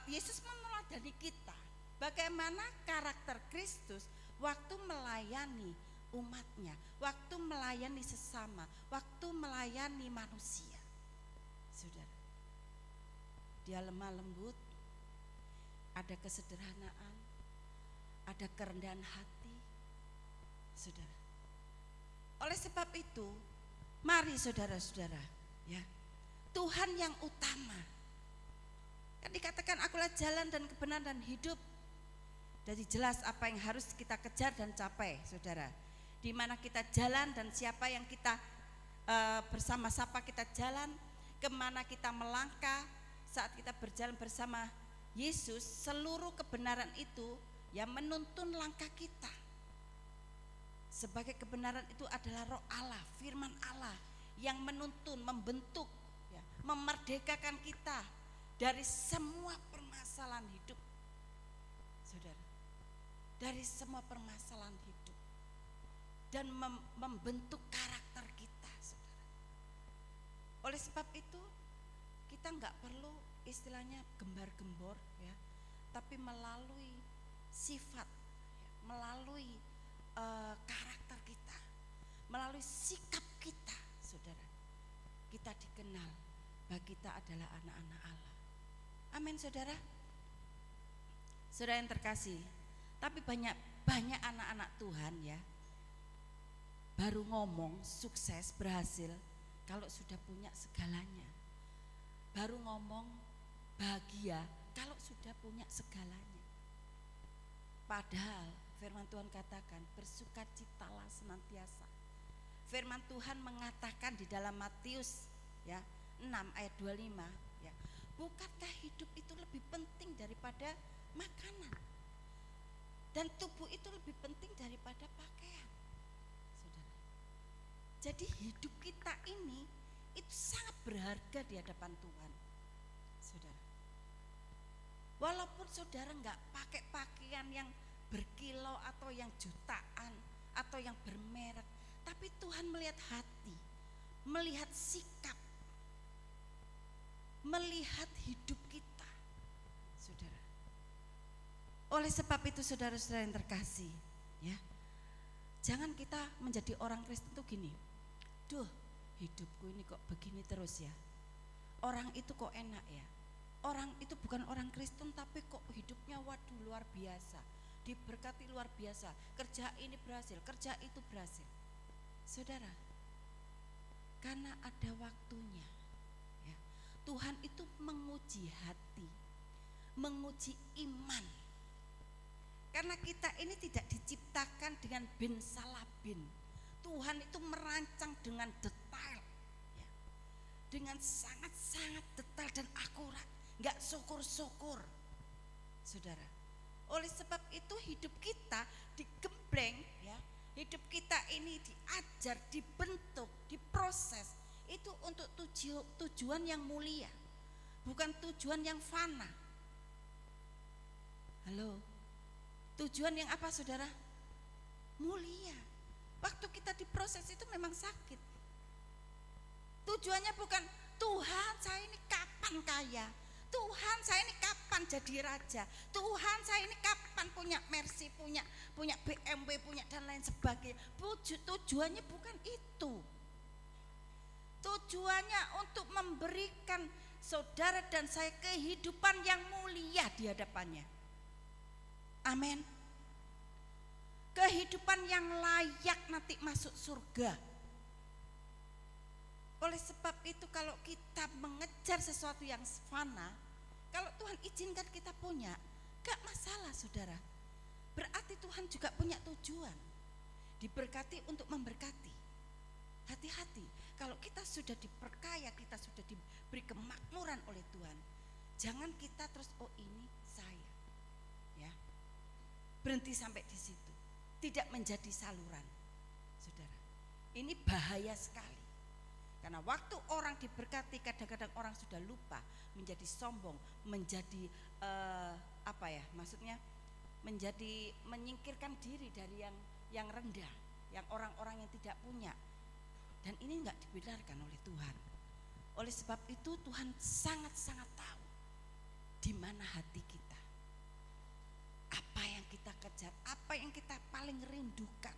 Yesus meneladani kita bagaimana karakter Kristus waktu melayani umatnya, waktu melayani sesama, waktu melayani manusia. Saudara, dia lemah lembut, ada kesederhanaan, ada kerendahan hati, saudara. Oleh sebab itu, mari saudara-saudara, ya, Tuhan yang utama. Kan dikatakan akulah jalan dan kebenaran dan hidup. Jadi jelas apa yang harus kita kejar dan capai, saudara. Di mana kita jalan dan siapa yang kita bersama-sama kita jalan, kemana kita melangkah saat kita berjalan bersama Yesus, seluruh kebenaran itu yang menuntun langkah kita. Sebagai kebenaran itu adalah Roh Allah, firman Allah yang menuntun, membentuk, ya, memerdekakan kita dari semua permasalahan hidup, saudara. Dari semua permasalahan hidup dan membentuk karakter kita, saudara. Oleh sebab itu kita nggak perlu istilahnya gembar-gembor, ya, tapi melalui sifat, ya, melalui karakter kita, melalui sikap kita, saudara, kita dikenal bahwa kita adalah anak-anak Allah. Amin, saudara. Saudara yang terkasih, tapi banyak anak-anak Tuhan, ya, baru ngomong sukses berhasil kalau sudah punya segalanya. Baru ngomong bahagia kalau sudah punya segalanya. Padahal firman Tuhan katakan bersukacitalah senantiasa. Firman Tuhan mengatakan di dalam Matius, ya, 6 ayat 25, ya, bukankah hidup itu lebih penting daripada makanan? Dan tubuh itu lebih penting daripada pakaian, saudara. Jadi hidup kita ini itu sangat berharga di hadapan Tuhan, saudara. Walaupun saudara nggak pakai pakaian yang berkilau atau yang jutaan atau yang bermerek, tapi Tuhan melihat hati, melihat sikap, melihat hidup kita, saudara. Oleh sebab itu saudara-saudara yang terkasih, ya, jangan kita menjadi orang Kristen tuh gini, duh, hidupku ini kok begini terus ya, orang itu kok enak ya, orang itu bukan orang Kristen tapi kok hidupnya waduh luar biasa, diberkati luar biasa, kerja ini berhasil, kerja itu berhasil. Saudara, karena ada waktunya, ya, Tuhan itu menguji hati, menguji iman. Karena kita ini tidak diciptakan dengan bin salabin. Tuhan itu merancang dengan detail, ya, dengan sangat-sangat detail dan akurat, nggak syukur-syukur, saudara. Oleh sebab itu hidup kita digembleng, ya, hidup kita ini diajar, dibentuk, diproses itu untuk tujuan yang mulia, bukan tujuan yang fana. Halo, tujuan yang apa, saudara? Mulia. Waktu kita diproses itu memang sakit. Tujuannya bukan Tuhan saya ini kapan kaya, Tuhan saya ini kapan jadi raja, Tuhan saya ini kapan punya Mercy, punya BMW, punya dan lain sebagainya. Tujuannya bukan itu. Tujuannya untuk memberikan saudara dan saya kehidupan yang mulia di hadapannya. Amin. Kehidupan yang layak nanti masuk surga. Oleh sebab itu kalau kita mengejar sesuatu yang fana, kalau Tuhan izinkan kita punya, gak masalah, saudara. Berarti Tuhan juga punya tujuan, diberkati untuk memberkati. Hati-hati, kalau kita sudah diperkaya, kita sudah diberi kemakmuran oleh Tuhan, jangan kita terus oh ini saya, ya, berhenti sampai di situ, tidak menjadi saluran, saudara. Ini bahaya sekali. Karena waktu orang diberkati, kadang-kadang orang sudah lupa, menjadi sombong, menjadi maksudnya menjadi menyingkirkan diri dari yang rendah, yang orang-orang yang tidak punya. Dan ini enggak dibenarkan oleh Tuhan. Oleh sebab itu Tuhan sangat-sangat tahu di mana hati kita, apa yang kita kejar, apa yang kita paling rindukan,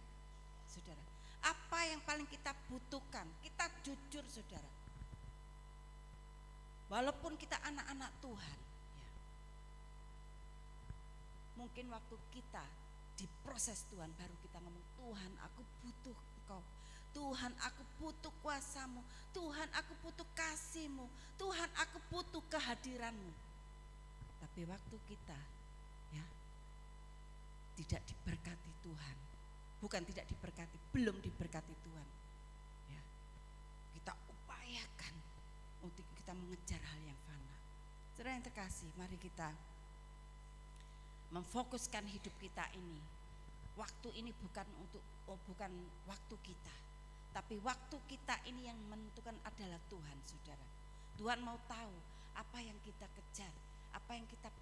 saudara. Apa yang paling kita butuhkan, kita jujur, saudara. Walaupun kita anak-anak Tuhan, ya, mungkin waktu kita diproses Tuhan baru kita ngomong, Tuhan aku butuh Engkau, Tuhan aku butuh kuasa-Mu, Tuhan aku butuh kasih-Mu, Tuhan aku butuh kehadiran-Mu. Tapi waktu kita ya tidak diberkati Tuhan, bukan tidak diberkati, belum diberkati Tuhan, ya, kita upayakan untuk kita mengejar hal yang fana. Saudara yang terkasih, mari kita memfokuskan hidup kita ini. Waktu ini bukan waktu kita, tapi waktu kita ini yang menentukan adalah Tuhan, saudara. Tuhan mau tahu apa yang kita kejar, apa yang kita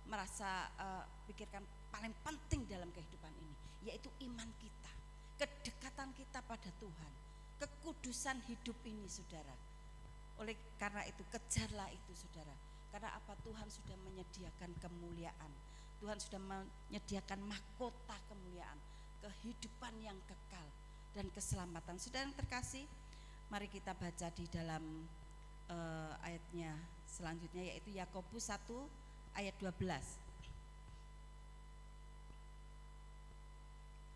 merasa pikirkan paling penting dalam kehidupan ini, yaitu iman kita, kedekatan kita pada Tuhan, kekudusan hidup ini, saudara. Oleh karena itu kejarlah itu, saudara. Karena apa? Tuhan sudah menyediakan kemuliaan, Tuhan sudah menyediakan mahkota kemuliaan, kehidupan yang kekal dan keselamatan. Saudara yang terkasih, mari kita baca di dalam ayatnya selanjutnya, yaitu Yakobus 1 ayat 12.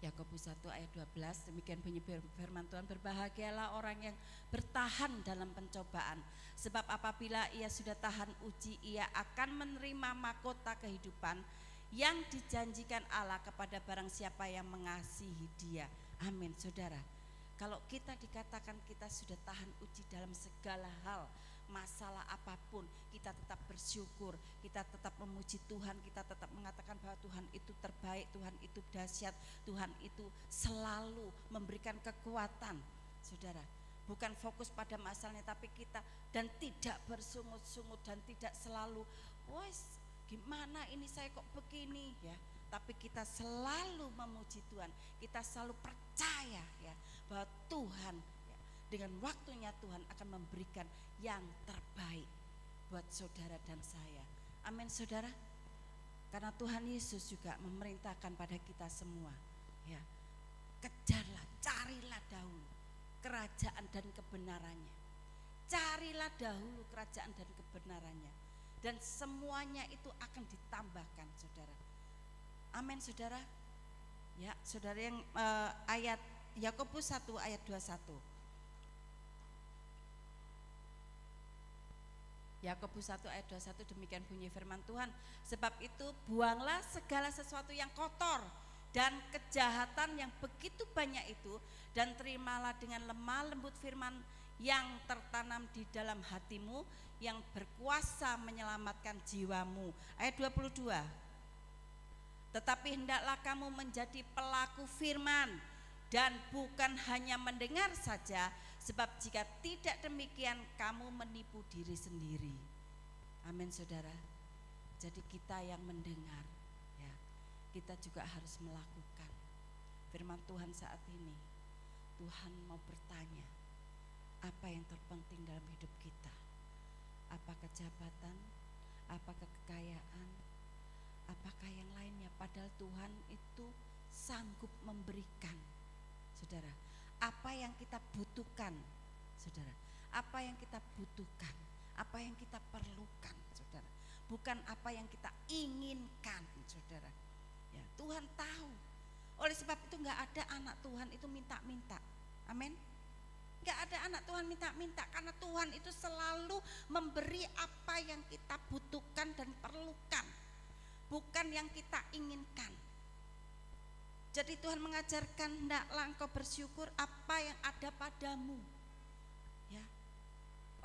Yakobus 1 ayat 12, demikian bunyi firman Tuhan, berbahagialah orang yang bertahan dalam pencobaan, sebab apabila ia sudah tahan uji, ia akan menerima mahkota kehidupan yang dijanjikan Allah kepada barang siapa yang mengasihi Dia. Amin, saudara. Kalau kita dikatakan kita sudah tahan uji dalam segala hal, masalah apapun, kita tetap bersyukur, kita tetap memuji Tuhan, kita tetap mengatakan bahwa Tuhan itu terbaik, Tuhan itu dahsyat, Tuhan itu selalu memberikan kekuatan, saudara. Bukan fokus pada masalahnya, tapi kita dan tidak bersungut-sungut dan tidak selalu, wes gimana ini saya kok begini, ya. Tapi kita selalu memuji Tuhan, kita selalu percaya, ya, bahwa Tuhan, ya, dengan waktunya Tuhan akan memberikan yang terbaik buat saudara dan saya. Amin, saudara. Karena Tuhan Yesus juga memerintahkan pada kita semua, ya, kejarlah, carilah dahulu kerajaan dan kebenarannya. Carilah dahulu kerajaan dan kebenarannya, dan semuanya itu akan ditambahkan, saudara. Amin, saudara. Ya, saudara yang ayat Yakobus 1 ayat 21. Yakobus 1 ayat 21, demikian bunyi firman Tuhan, sebab itu buanglah segala sesuatu yang kotor dan kejahatan yang begitu banyak itu, dan terimalah dengan lemah lembut firman yang tertanam di dalam hatimu, yang berkuasa menyelamatkan jiwamu. Ayat 22, tetapi hendaklah kamu menjadi pelaku firman dan bukan hanya mendengar saja, sebab jika tidak demikian kamu menipu diri sendiri. Amin, saudara. Jadi kita yang mendengar, ya, kita juga harus melakukan firman Tuhan saat ini. Tuhan mau bertanya, apa yang terpenting dalam hidup kita? Apakah jabatan? Apakah kekayaan? Apakah yang lainnya? Padahal Tuhan itu sanggup memberikan, saudara. Apa yang kita butuhkan, saudara? Apa yang kita butuhkan? Apa yang kita perlukan, saudara? Bukan apa yang kita inginkan, saudara. Ya, Tuhan tahu. Oleh sebab itu nggak ada anak Tuhan itu minta-minta. Amin. Nggak ada anak Tuhan minta-minta, karena Tuhan itu selalu memberi apa yang kita butuhkan dan perlukan, bukan yang kita inginkan. Jadi Tuhan mengajarkan, hendaklah engkau bersyukur apa yang ada padamu. Ya.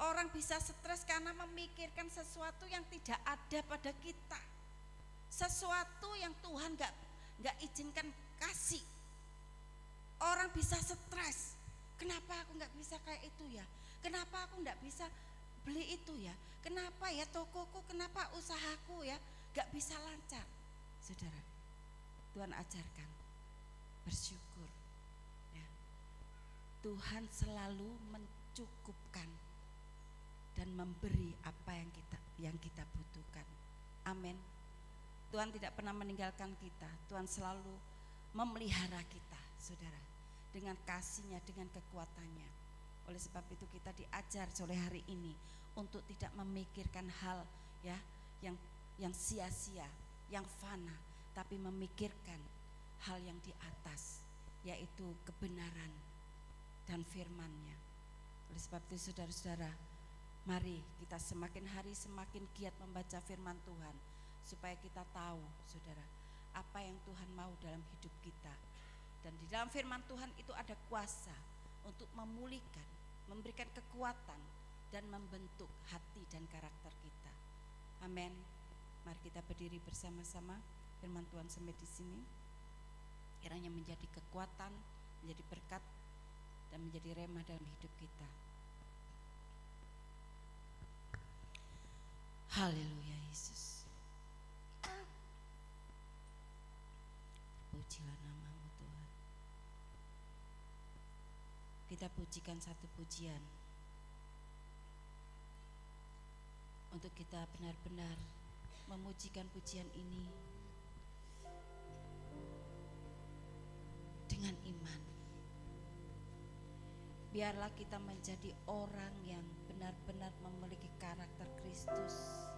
Orang bisa stres karena memikirkan sesuatu yang tidak ada pada kita, sesuatu yang Tuhan nggak izinkan kasih. Orang bisa stres, kenapa aku nggak bisa kayak itu ya? Kenapa aku nggak bisa beli itu ya? Kenapa ya tokoku? Kenapa usahaku ya nggak bisa lancar? Saudara, Tuhan ajarkan bersyukur. Ya. Tuhan selalu mencukupkan dan memberi apa yang kita butuhkan. Amin. Tuhan tidak pernah meninggalkan kita. Tuhan selalu memelihara kita, saudara, dengan kasih-Nya, dengan kekuatannya. Oleh sebab itu kita diajar sore hari ini untuk tidak memikirkan hal ya yang sia-sia, yang fana, tapi memikirkan hal yang di atas, yaitu kebenaran dan firman-Nya. Oleh sebab itu saudara-saudara, mari kita semakin hari semakin giat membaca firman Tuhan, supaya kita tahu, saudara, apa yang Tuhan mau dalam hidup kita. Dan di dalam firman Tuhan itu ada kuasa untuk memulihkan, memberikan kekuatan, dan membentuk hati dan karakter kita. Amin. Mari kita berdiri bersama-sama. Firman Tuhan sampai di sini kiranya menjadi kekuatan, menjadi berkat, dan menjadi remah dalam hidup kita. Haleluya Yesus. Pujilah nama-Mu Tuhan. Kita pujikan satu pujian untuk kita benar-benar memujikan pujian ini dengan iman. Biarlah kita menjadi orang yang benar-benar memiliki karakter Kristus,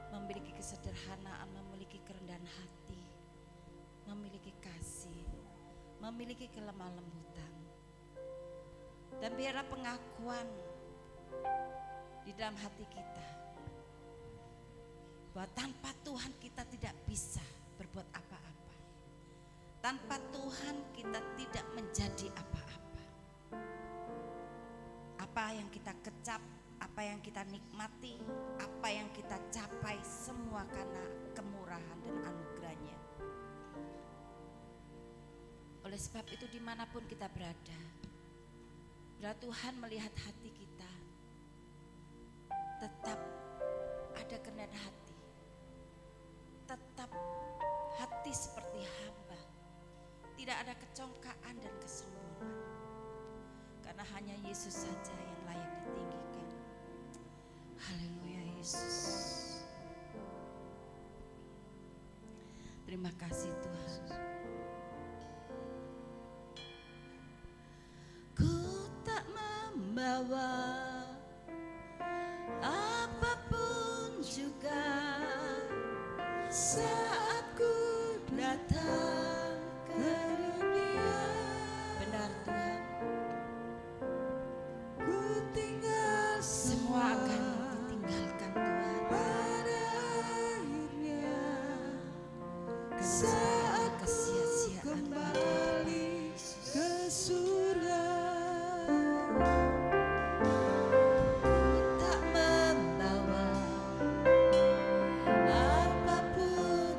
memiliki kesederhanaan, memiliki kerendahan hati, memiliki kasih, memiliki kelemah lembutan. Dan biarlah pengakuan di dalam hati kita bahwa tanpa Tuhan kita tidak bisa berbuat apa-apa. Tanpa Tuhan kita tidak menjadi apa-apa. Apa yang kita kecap, apa yang kita nikmati, apa yang kita capai, semua karena kemurahan dan anugerah-Nya. Oleh sebab itu dimanapun kita berada, bila Tuhan melihat hati kita, tetap ada kerendahan hati, tetap hati seperti hamba, tidak ada kecongkaan dan kesombongan, karena hanya Yesus saja yang layak ditinggikan. Haleluya Yesus. Terima kasih Tuhan. Ku tak membawa apapun juga saat ku datang ke dunia. Benar Tuhan, Ku tinggal semua akan ditinggalkan Tuhan. pada akhirnya Saat kesia-siaan kembali ke surga. tak membawa apapun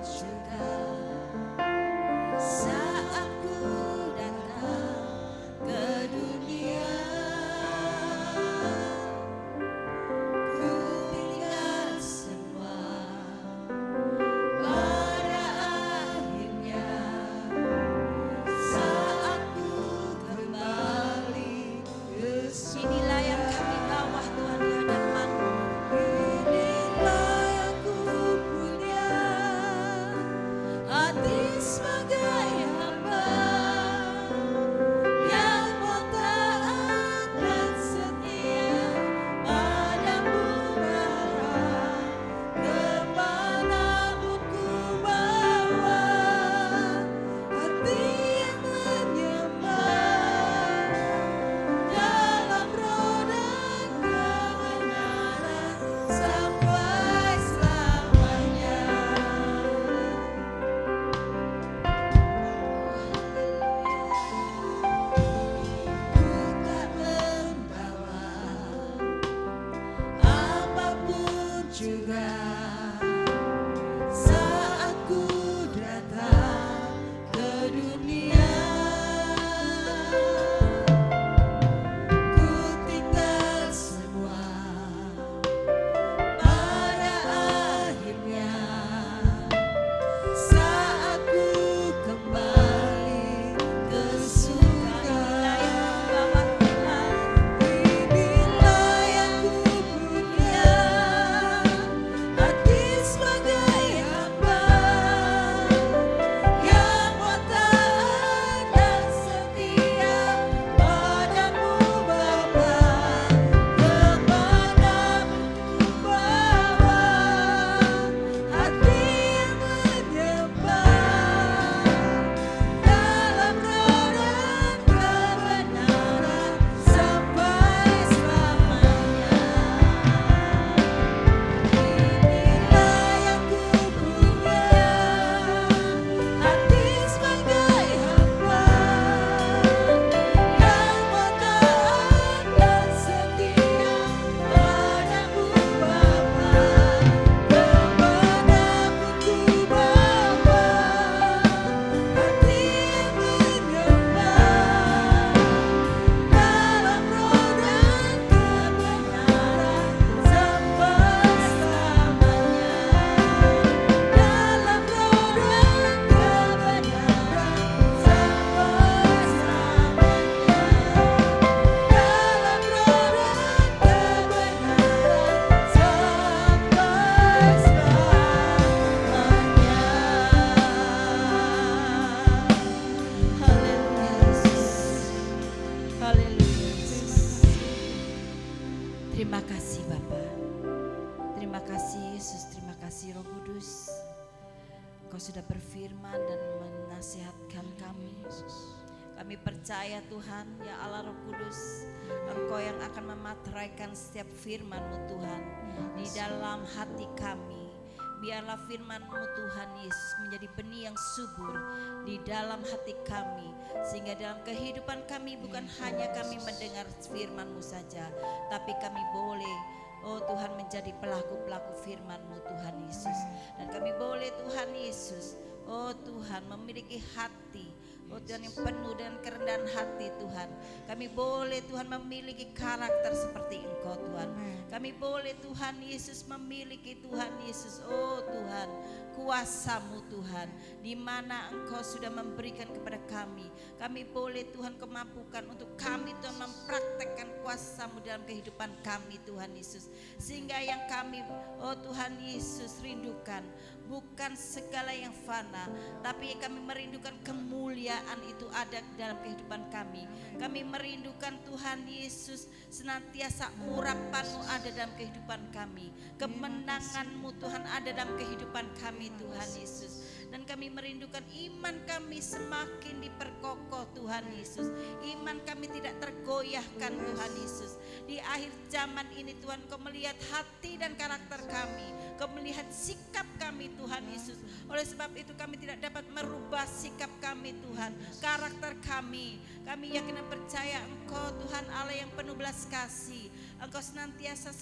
Engkau sudah berfirman dan menasihatkan kami. Kami percaya Tuhan, ya Allah Roh Kudus, Engkau yang akan memateraikan setiap firman-Mu Tuhan di dalam hati kami. Biarlah firman-Mu Tuhan Yesus menjadi benih yang subur di dalam hati kami, sehingga dalam kehidupan kami bukan hanya kami mendengar firman-Mu saja, tapi kami boleh, oh Tuhan, menjadi pelaku-pelaku firman-Mu Tuhan Yesus. Dan kami boleh Tuhan Yesus, oh Tuhan, memiliki hati, oh Tuhan, yang penuh dengan kerendahan hati Tuhan. Kami boleh Tuhan memiliki karakter seperti Engkau Tuhan. Kami boleh Tuhan Yesus memiliki Tuhan Yesus, oh Tuhan, kuasa-Mu Tuhan, di mana Engkau sudah memberikan kepada kami. Kami boleh Tuhan kemampukan untuk kami Tuhan mempraktekkan kuasa-Mu dalam kehidupan kami Tuhan Yesus. Sehingga yang kami, oh Tuhan Yesus, rindukan bukan segala yang fana, tapi kami merindukan kemuliaan itu ada dalam kehidupan kami. Kami merindukan Tuhan Yesus senantiasa urapan-Mu ada dalam kehidupan kami. Kemenangan-Mu Tuhan ada dalam kehidupan kami Tuhan Yesus. Dan kami merindukan iman kami semakin diperkokoh Tuhan Yesus. Iman kami tidak tergoyahkan Tuhan Yesus. Di akhir zaman ini Tuhan, Kau melihat hati dan karakter kami, Kau melihat sikap kami Tuhan Yesus. Oleh sebab itu kami tidak dapat merubah sikap kami Tuhan, karakter kami. Kami yakin dan percaya Engkau Tuhan Allah yang penuh belas kasih. Engkau senantiasa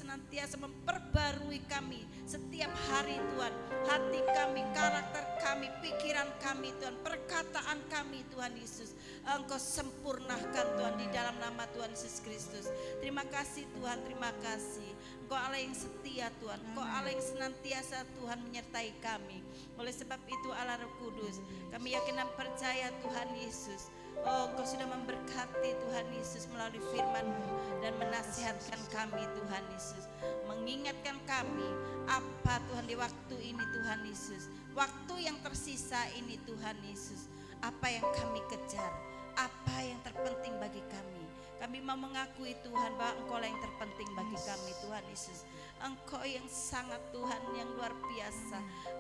memperbarui kami setiap hari Tuhan. Hati kami, karakter kami, pikiran kami Tuhan, perkataan kami Tuhan Yesus, Engkau sempurnakan Tuhan di dalam nama Tuhan Yesus Kristus. Terima kasih Tuhan, terima kasih. Engkau Allah yang setia Tuhan, Engkau Allah yang senantiasa Tuhan menyertai kami. Oleh sebab itu Allah Roh Kudus, kami yakin dan percaya Tuhan Yesus, oh Engkau sudah memberkati Tuhan Yesus melalui firman-Mu dan menasihatkan kami Tuhan Yesus, mengingatkan kami apa Tuhan di waktu ini Tuhan Yesus, waktu yang tersisa ini Tuhan Yesus, apa yang kami kejar, apa yang terpenting bagi kami. Kami mau mengakui Tuhan bahwa Engkau lah yang terpenting bagi kami Tuhan Yesus. Engkau yang sangat Tuhan yang luar biasa,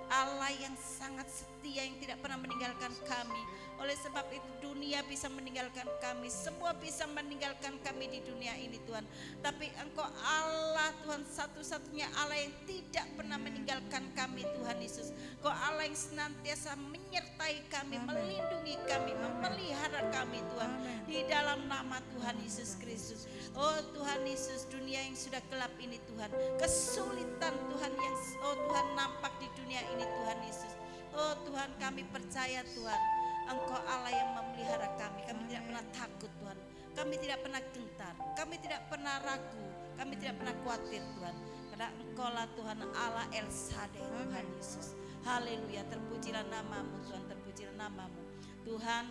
Allah yang sangat setia yang tidak pernah meninggalkan kami. Oleh sebab itu dunia bisa meninggalkan kami, semua bisa meninggalkan kami di dunia ini Tuhan, tapi Engkau Allah Tuhan satu-satunya Allah yang tidak pernah meninggalkan kami Tuhan Yesus. Engkau Allah yang senantiasa menyertai kami, melindungi kami, memelihara kami Tuhan, di dalam nama Tuhan Yesus Kristus. Oh Tuhan Yesus, dunia yang sudah gelap ini Tuhan, kesulitan Tuhan yang oh Tuhan nampak di dunia ini Tuhan Yesus. Oh Tuhan, kami percaya Tuhan, Engkau Allah yang memelihara kami. Kami tidak pernah takut Tuhan, kami tidak pernah gentar, kami tidak pernah ragu, kami tidak pernah khawatir Tuhan, karena Engkau lah Tuhan Allah El Shaddai Tuhan Yesus. Haleluya, terpujilah nama-Mu Tuhan, terpujilah nama-Mu Tuhan.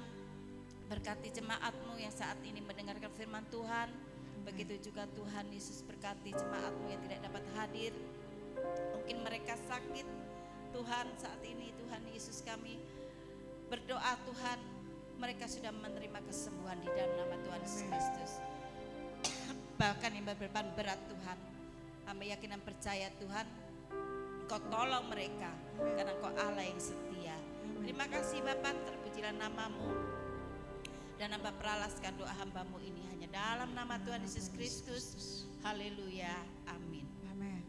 Berkati jemaat-Mu yang saat ini mendengarkan firman Tuhan. Begitu juga Tuhan Yesus, berkati jemaat-Mu yang tidak dapat hadir, mungkin mereka sakit Tuhan saat ini. Tuhan Yesus, kami berdoa Tuhan, mereka sudah menerima kesembuhan di dalam nama Tuhan Yesus Kristus. Bahkan yang berbeban berat Tuhan, kami yakin dan percaya Tuhan, Engkau tolong mereka karena Engkau Allah yang setia. Terima kasih Bapa, terpujilah nama-Mu, dan Hamba peralaskan doa hamba-Mu ini hanya dalam nama Tuhan Yesus Kristus. Haleluya, amin. Amin.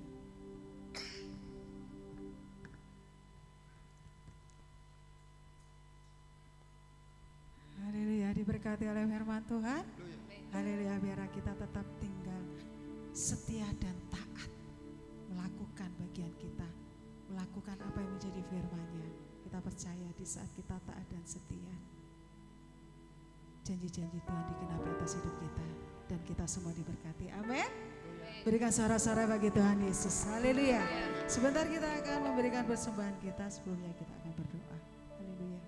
Haleluya, diberkati oleh firman Tuhan. Haleluya, biar kita tetap tinggal setia dan taat, melakukan bagian kita, melakukan apa yang menjadi firman-Nya. Kita percaya di saat kita taat dan setia, janji-janji Tuhan digenapi atas hidup kita, dan kita semua diberkati. Amin. Berikan suara-suara bagi Tuhan Yesus. Haleluya. Sebentar kita akan memberikan persembahan kita, sebelumnya kita akan berdoa. Haleluya.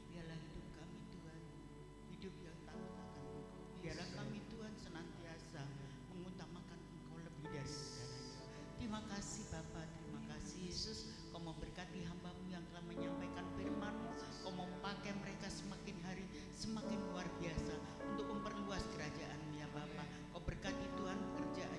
Biarlah hidup kami Tuhan, hidup yang takut akan Engkau. Biarlah kami Tuhan senantiasa mengutamakan Engkau lebih dari segalanya. Terima kasih Bapa, terima kasih Yesus. Kau memberkati hamba-Mu yang telah menyampaikan firman-Mu. Kau memakai mereka semakin hari semakin luar biasa untuk memperluas kerajaan-Mu ya Bapa. Kau berkati Tuhan pekerjaan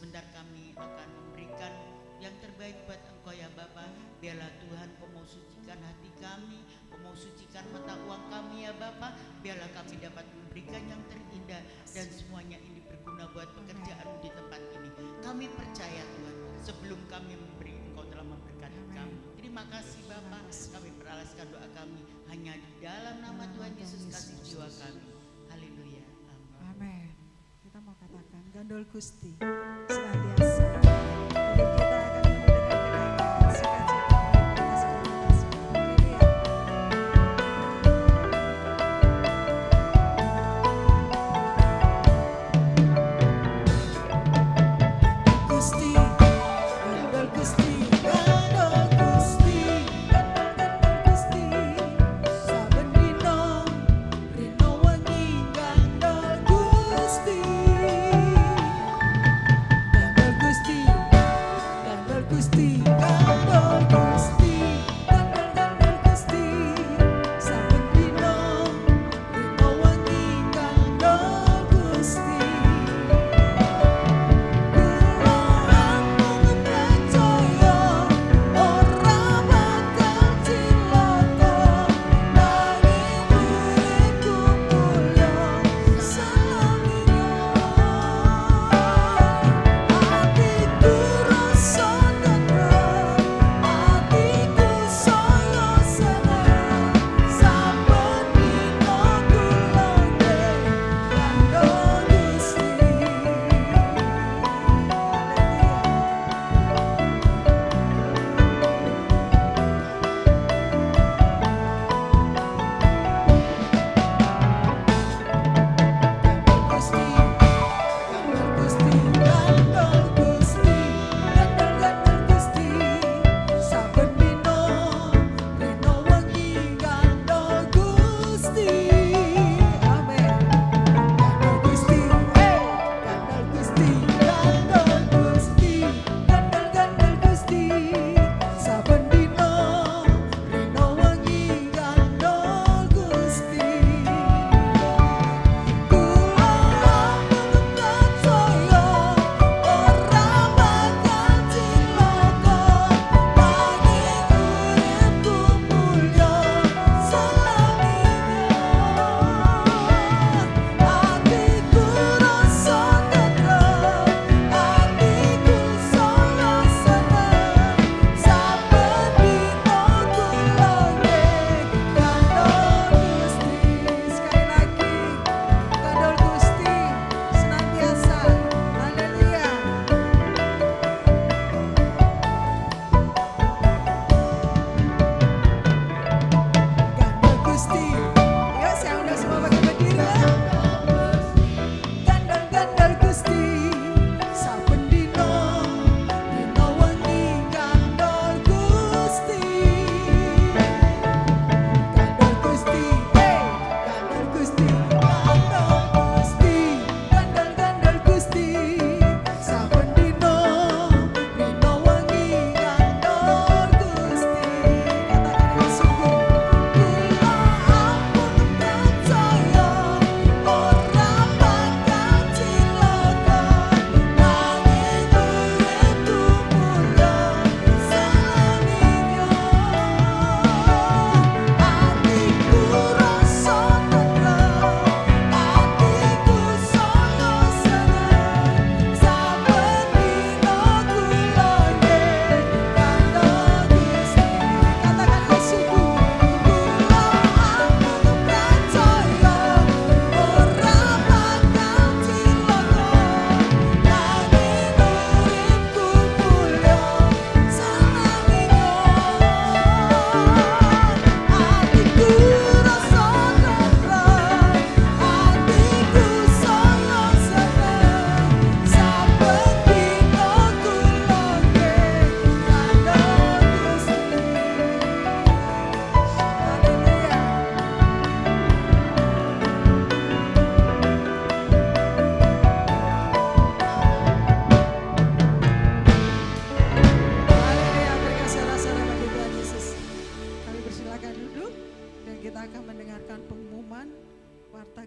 sebentar kami akan memberikan yang terbaik buat Engkau ya Bapa. Biarlah Tuhan Kau mau sucikan hati kami, Kau mau sucikan mata uang kami ya Bapa. Biarlah kami dapat memberikan yang terindah dan semuanya ini berguna buat pekerjaan di tempat ini. Kami percaya Tuhan, sebelum kami memberi Engkau telah memberkati kami. Terima kasih Bapa, kami peralaskan doa kami hanya di dalam nama Tuhan Yesus kasih jiwa kami. Haleluya. Amin. Amin. Kita mau katakan gandol Gusti senantiasa. Jadi kita akan mendengarkan sukacita kita senantiasa. Haleluya. Gusti, gandol Gusti, gandol Gusti, gandol Gusti. Saben dino rino wengi gandol Gusti. Gandol Gusti, gandol Gusti, gandol Gusti, gandol Gusti. Saben dino rino wengi gandol Gusti.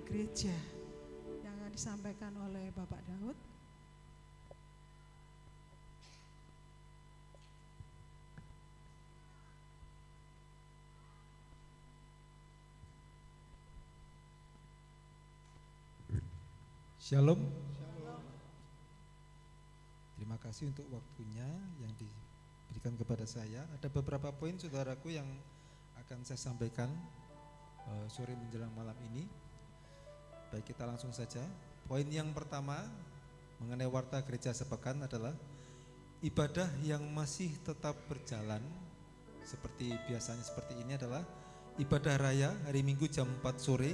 gereja yang akan disampaikan oleh Bapak Daud. Shalom. Terima kasih untuk waktunya yang diberikan kepada saya. Ada beberapa poin saudaraku yang akan saya sampaikan sore menjelang malam ini. Baik, kita langsung saja. Poin yang pertama mengenai warta gereja sepekan adalah ibadah yang masih tetap berjalan seperti biasanya seperti ini adalah ibadah raya hari Minggu jam 4 sore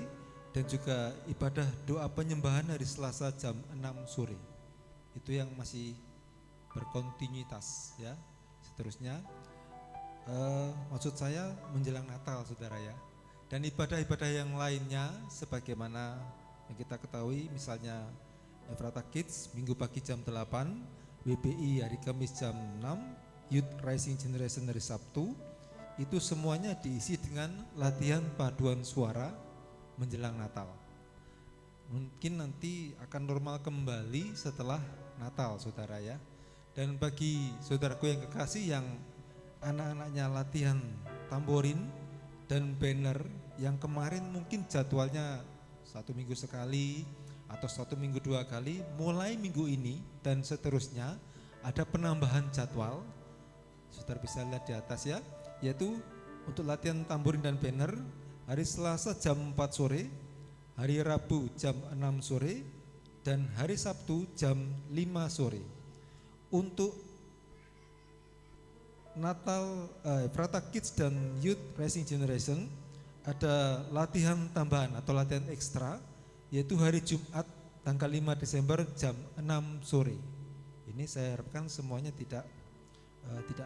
dan juga ibadah doa penyembahan hari Selasa jam 6 sore. Itu yang masih berkontinuitas ya. Seterusnya maksud saya menjelang Natal saudara ya. Dan ibadah-ibadah yang lainnya sebagaimana yang kita ketahui, misalnya Efrata Kids minggu pagi jam 8, WBI hari Kamis jam 6, Youth Rising Generation hari Sabtu, itu semuanya diisi dengan latihan paduan suara menjelang Natal. Mungkin nanti akan normal kembali setelah Natal saudara ya. Dan bagi saudaraku yang kekasih yang anak-anaknya latihan tamborin dan banner yang kemarin mungkin jadwalnya 1 minggu sekali atau 1 minggu 2 kali, mulai minggu ini dan seterusnya ada penambahan jadwal. Saudara bisa lihat di atas ya, yaitu untuk latihan tamborin dan banner hari Selasa jam 4 sore, hari Rabu jam 6 sore, dan hari Sabtu jam 5 sore. Untuk Natal Efrata Kids dan Youth Rising Generation ada latihan tambahan atau latihan ekstra, yaitu hari Jumat tanggal 5 Desember jam 6 sore. Ini saya harapkan semuanya tidak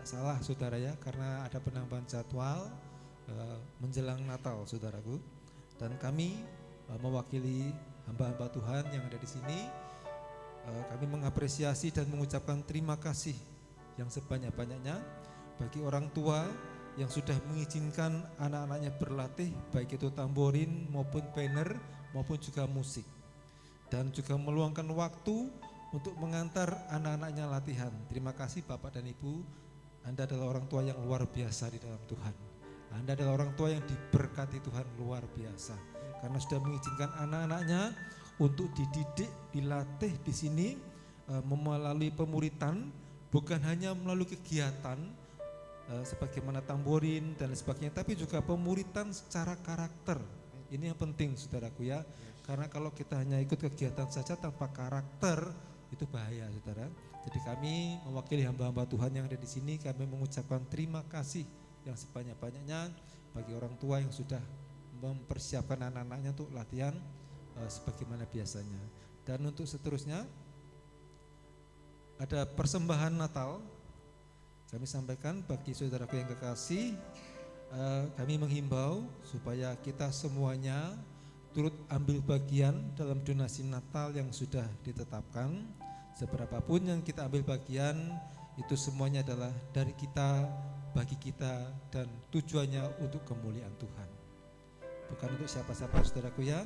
salah saudara ya, karena ada penambahan jadwal menjelang Natal saudaraku. Dan kami mewakili hamba-hamba Tuhan yang ada di sini, kami mengapresiasi dan mengucapkan terima kasih yang sebanyak-banyaknya bagi orang tua yang sudah mengizinkan anak-anaknya berlatih, baik itu tamborin maupun banner maupun juga musik, dan juga meluangkan waktu untuk mengantar anak-anaknya latihan. Terima kasih Bapak dan Ibu, Anda adalah orang tua yang luar biasa di dalam Tuhan. Anda adalah orang tua yang diberkati Tuhan luar biasa, karena sudah mengizinkan anak-anaknya untuk dididik, dilatih di sini melalui pemuritan, bukan hanya melalui kegiatan sebagaimana tamborin dan sebagainya, tapi juga pemuritan secara karakter. Ini yang penting saudaraku ya, karena kalau kita hanya ikut kegiatan saja tanpa karakter itu bahaya saudara. Jadi kami mewakili hamba-hamba Tuhan yang ada di sini, kami mengucapkan terima kasih yang sebanyak-banyaknya bagi orang tua yang sudah mempersiapkan anak-anaknya untuk latihan sebagaimana biasanya. Dan untuk seterusnya ada persembahan Natal. Kami sampaikan bagi saudaraku yang kekasih, kami menghimbau supaya kita semuanya turut ambil bagian dalam donasi Natal yang sudah ditetapkan. Seberapapun yang kita ambil bagian, itu semuanya adalah dari kita, bagi kita, dan tujuannya untuk kemuliaan Tuhan, bukan untuk siapa-siapa saudaraku ya.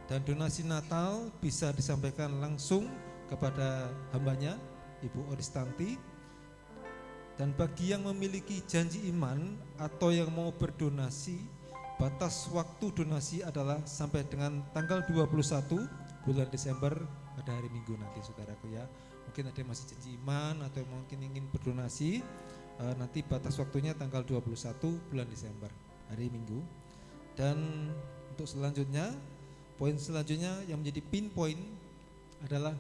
Dan donasi Natal bisa disampaikan langsung kepada hambanya Ibu Oristanti. Dan bagi yang memiliki janji iman atau yang mau berdonasi, batas waktu donasi adalah sampai dengan tanggal 21 bulan Desember pada hari Minggu nanti saudaraku ya. Mungkin ada yang masih janji iman atau mungkin ingin berdonasi, nanti batas waktunya tanggal 21 bulan Desember hari Minggu. Dan untuk selanjutnya, poin selanjutnya yang menjadi pinpoint adalah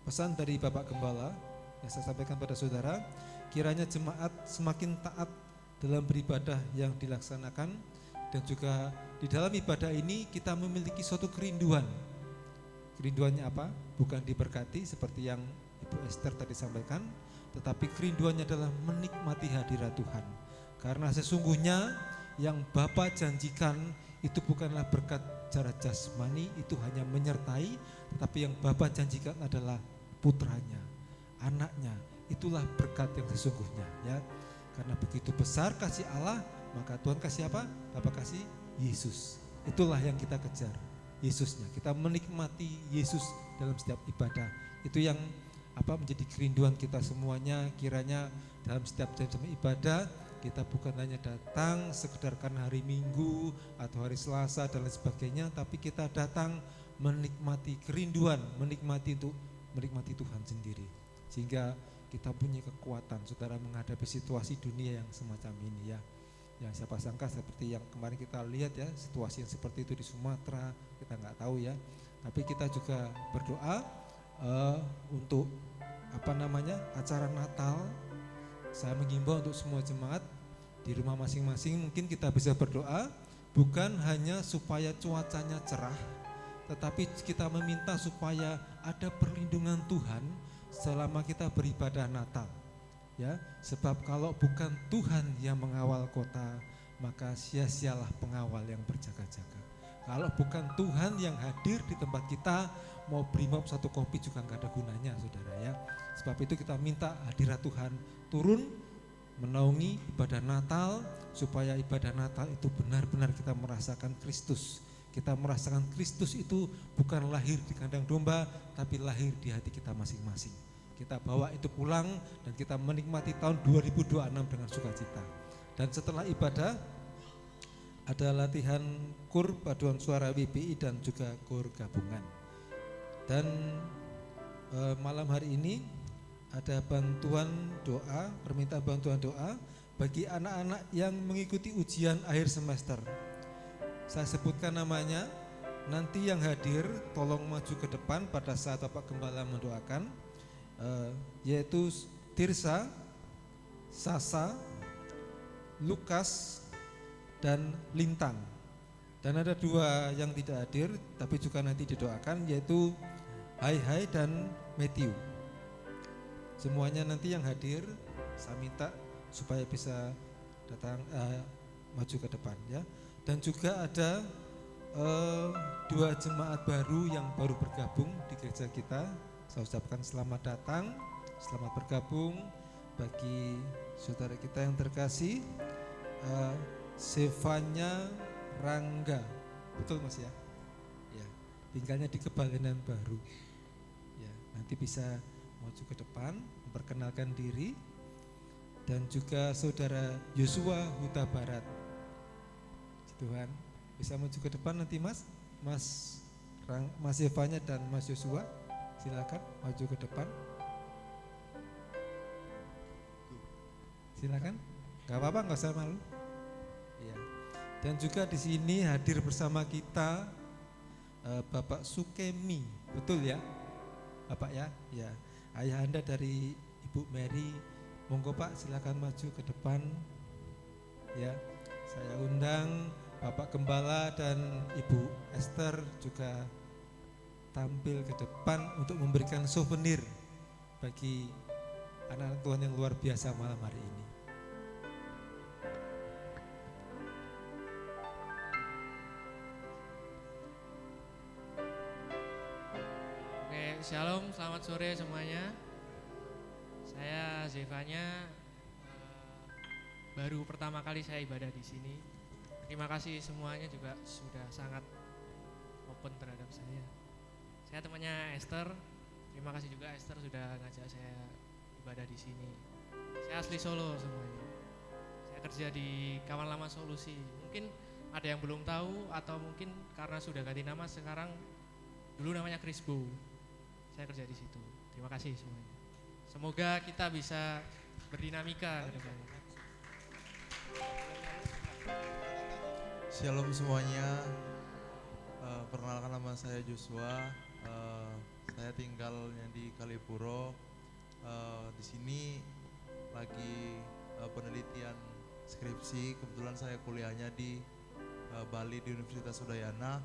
pesan dari Bapak Gembala yang saya sampaikan pada saudara. Kiranya jemaat semakin taat dalam beribadah yang dilaksanakan, dan juga di dalam ibadah ini kita memiliki suatu kerinduan. Kerinduannya apa? Bukan diberkati seperti yang Ibu Esther tadi sampaikan, tetapi kerinduannya adalah menikmati hadirat Tuhan. Karena sesungguhnya yang Bapa janjikan itu bukanlah berkat secara jasmani, itu hanya menyertai, tetapi yang Bapa janjikan adalah putranya, anaknya. Itulah berkat yang sesungguhnya ya. Karena begitu besar kasih Allah, maka Tuhan kasih apa? Bapak kasih Yesus. Itulah yang kita kejar, Yesusnya. Kita menikmati Yesus dalam setiap ibadah. Itu yang menjadi kerinduan kita semuanya. Kiranya dalam setiap jam ibadah kita bukan hanya datang sekedar karena hari Minggu atau hari Selasa dan lain sebagainya, tapi kita datang menikmati kerinduan, menikmati Tuhan sendiri. Sehingga kita punya kekuatan saudara menghadapi situasi dunia yang semacam ini ya. Ya siapa sangka seperti yang kemarin kita lihat ya, situasi yang seperti itu di Sumatera, kita nggak tahu ya. Tapi kita juga berdoa untuk acara Natal. Saya mengimbau untuk semua jemaat di rumah masing-masing, mungkin kita bisa berdoa bukan hanya supaya cuacanya cerah, tetapi kita meminta supaya ada perlindungan Tuhan selama kita beribadah Natal. Ya, sebab kalau bukan Tuhan yang mengawal kota, maka sia-sialah pengawal yang berjaga-jaga. Kalau bukan Tuhan yang hadir di tempat kita, mau brimob satu kopi juga nggak ada gunanya, saudara ya. Sebab itu kita minta hadirat Tuhan turun menaungi ibadah Natal, supaya ibadah Natal itu benar-benar kita merasakan Kristus. Kita merasakan Kristus itu bukan lahir di kandang domba, tapi lahir di hati kita masing-masing. Kita bawa itu pulang dan kita menikmati tahun 2026 dengan sukacita. Dan setelah ibadah ada latihan kur paduan suara WPI dan juga kur gabungan. Dan malam hari ini ada bantuan doa, permintaan bantuan doa bagi anak-anak yang mengikuti ujian akhir semester. Saya sebutkan namanya, nanti yang hadir tolong maju ke depan pada saat Bapak Gembala mendoakan, yaitu Tirsa, Sasa, Lukas, dan Lintang. Dan ada 2 yang tidak hadir tapi juga nanti didoakan, yaitu Hai dan Matthew. Semuanya nanti yang hadir saya minta supaya bisa datang maju ke depan ya. Dan juga ada 2 jemaat baru yang baru bergabung di gereja kita. Saya ucapkan selamat datang, selamat bergabung bagi saudara kita yang terkasih, Sevanya Rangga, betul Mas ya? Ya, tinggalnya di Kebalenan Baru. Ya, nanti bisa maju ke depan memperkenalkan diri. Dan juga saudara Yosua Huta Barat. Tuhan bisa maju ke depan nanti Mas Evanya dan Mas Yosua, silakan maju ke depan. Silakan, nggak apa-apa, nggak usah malu. Ya. Dan juga di sini hadir bersama kita Bapak Sukemi, betul ya, Bapak ya? Ya, ayah Anda dari Ibu Mary, monggo Pak, silakan maju ke depan. Ya, saya undang Bapak Gembala dan Ibu Esther juga tampil ke depan untuk memberikan souvenir bagi anak-anak Tuhan yang luar biasa malam hari ini. Oke, shalom, selamat sore semuanya. Saya Zevanya, baru pertama kali saya ibadah di sini. Terima kasih semuanya juga sudah sangat open terhadap saya. Saya temannya Esther. Terima kasih juga Esther sudah ngajak saya ibadah di sini. Saya asli Solo semuanya. Saya kerja di Kawan Lama Solusi. Mungkin ada yang belum tahu atau mungkin karena sudah ganti nama sekarang, dulu namanya Krisbo. Saya kerja di situ. Terima kasih semuanya. Semoga kita bisa berdinamika ke depannya. Shalom semuanya, perkenalkan nama saya Joshua, saya tinggalnya di Kalipuro. Di sini lagi penelitian skripsi, kebetulan saya kuliahnya di Bali di Universitas Udayana.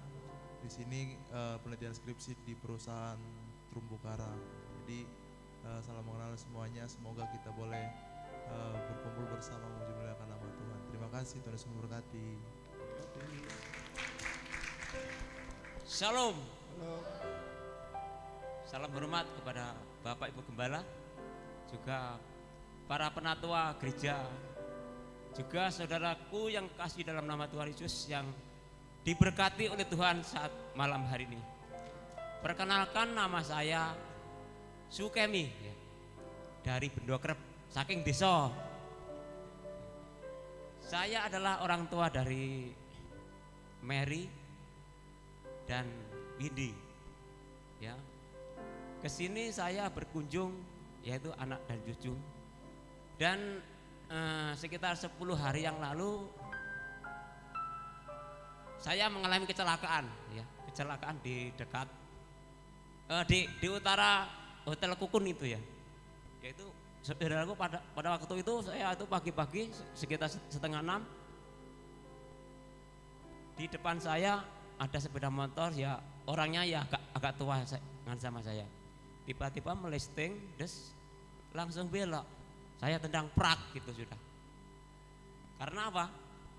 Di sini penelitian skripsi di perusahaan terumbu karang. Jadi salam mengenal semuanya, semoga kita boleh berkumpul bersama memuji-muliakan nama Tuhan. Terima kasih, Tuhan Yesus memberkati. Shalom. Salam hormat kepada Bapak Ibu Gembala, juga para penatua gereja, juga saudaraku yang kasih dalam nama Tuhan Yesus yang diberkati oleh Tuhan saat malam hari ini. Perkenalkan, nama saya Sukemi dari Bendokrep, saking desa. Saya adalah orang tua dari Mary dan Windy. ya. Ke sini saya berkunjung, yaitu anak dan cucu. Dan sekitar 10 hari yang lalu saya mengalami kecelakaan, ya, kecelakaan di dekat di utara Hotel Kukun itu ya. Yaitu saudaraku pada waktu itu saya itu pagi-pagi sekitar 5:30, di depan saya ada sepeda motor, ya orangnya ya agak tua sama saya. Tiba-tiba melesting, langsung belok. Saya tendang prak gitu sudah. Karena apa?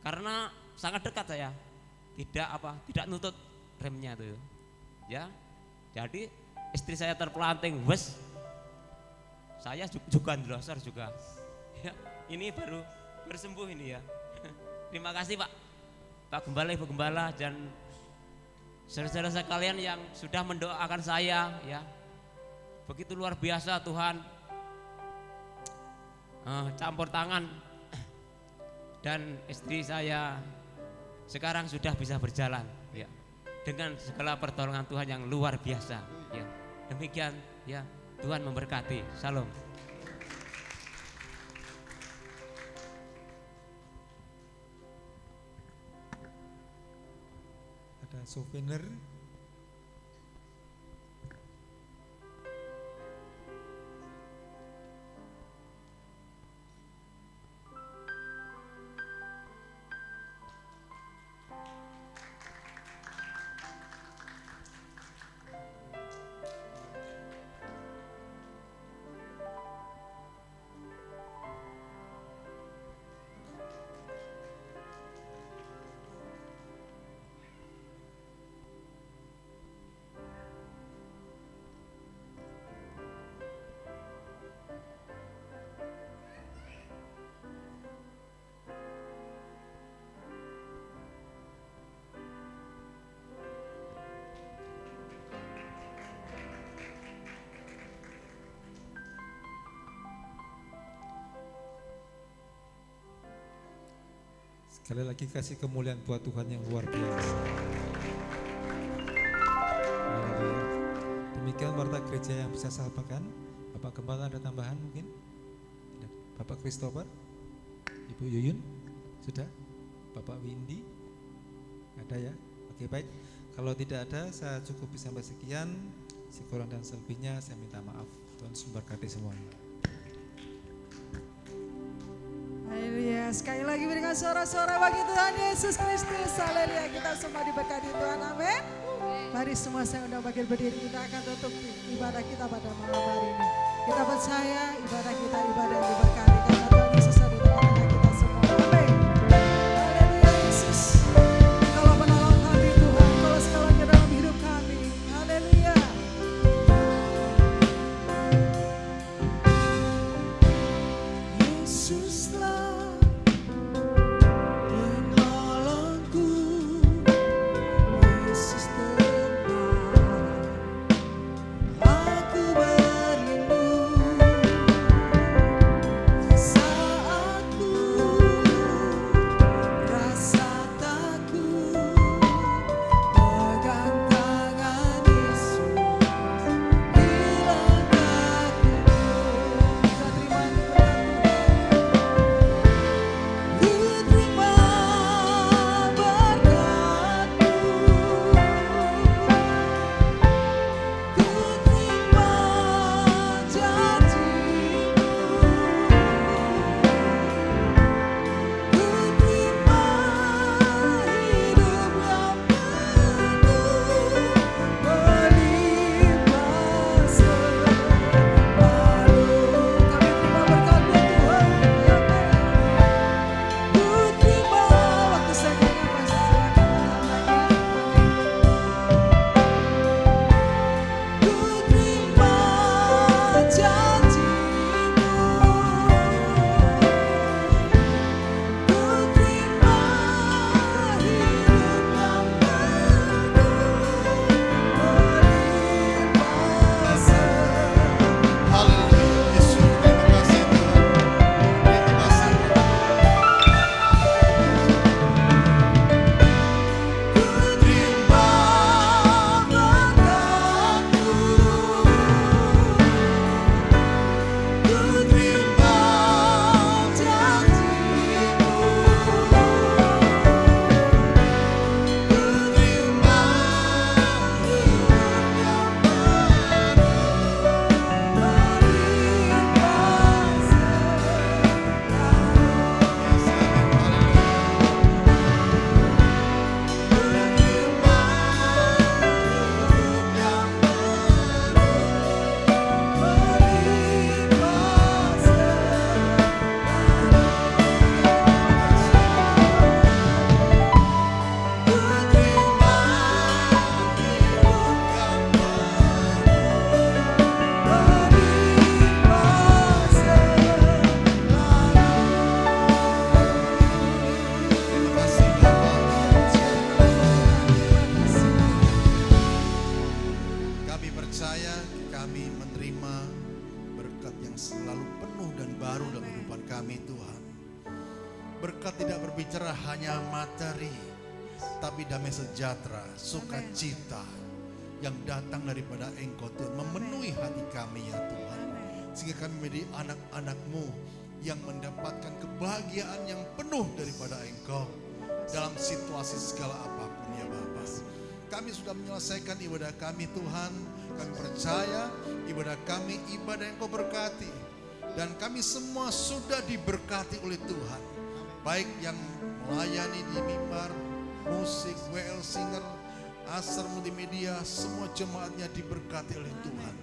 Karena sangat dekat saya. Tidak nutut remnya itu. Ya. Jadi istri saya terpelanting, saya juga ndelosor juga. Ya, ini baru bersembuh ini ya. Terima kasih Pak Gembala, Ibu Gembala, dan saudara-saudara sekalian yang sudah mendoakan saya ya. Begitu luar biasa Tuhan campur tangan, dan istri saya sekarang sudah bisa berjalan ya, dengan segala pertolongan Tuhan yang luar biasa ya. Demikian ya, Tuhan memberkati. Salam. Ada souvenir. Sekali lagi kasih kemuliaan buat Tuhan yang luar biasa. Haleluya. Demikian warta gereja yang bisa saya sampaikan. Bapak Gembala ada tambahan mungkin? Tidak. Bapak Christopher, Ibu Yuyun, sudah? Bapak Windy, ada ya? Oke baik. Kalau tidak ada, saya cukupi sampai sekian. Kurang dan selebihnya saya minta maaf. Tuhan memberkati semuanya. Haleluya. Sekali lagi berikan suara-suara bagi Tuhan Yesus Kristus. Haleluya. Kita semua diberkati Tuhan. Amin. Mari semua saya undang bagi berdiri. Kita akan tutup ibadah kita pada malam hari ini. Kita percaya ibadah kita ibadah yang diberkati karena Tuhan Yesus ada di tengah-tengah kita semua. Amin. Haleluya Yesus. Kalau menolong kami Tuhan, kalau segalanya dalam hidup kami. Haleluya. Yesuslah penolongku, Yesus tempat aku berlindung saat ku percaya kami menerima berkat yang selalu penuh dan baru dalam kehidupan kami Tuhan. Berkat tidak berbicara hanya materi, tapi damai sejahtera, sukacita yang datang daripada Engkau Tuhan, memenuhi hati kami ya Tuhan. Sehingga kami menjadi anak-anak-Mu yang mendapatkan kebahagiaan yang penuh daripada Engkau dalam situasi segala apapun ya Bapa. Kami sudah menyelesaikan ibadah kami Tuhan. Kami percaya ibadah kami ibadah yang Kau berkati. Dan kami semua sudah diberkati oleh Tuhan. Baik yang melayani di mimbar, musik, WL Singer, Asar Multimedia, semua jemaatnya diberkati oleh Tuhan.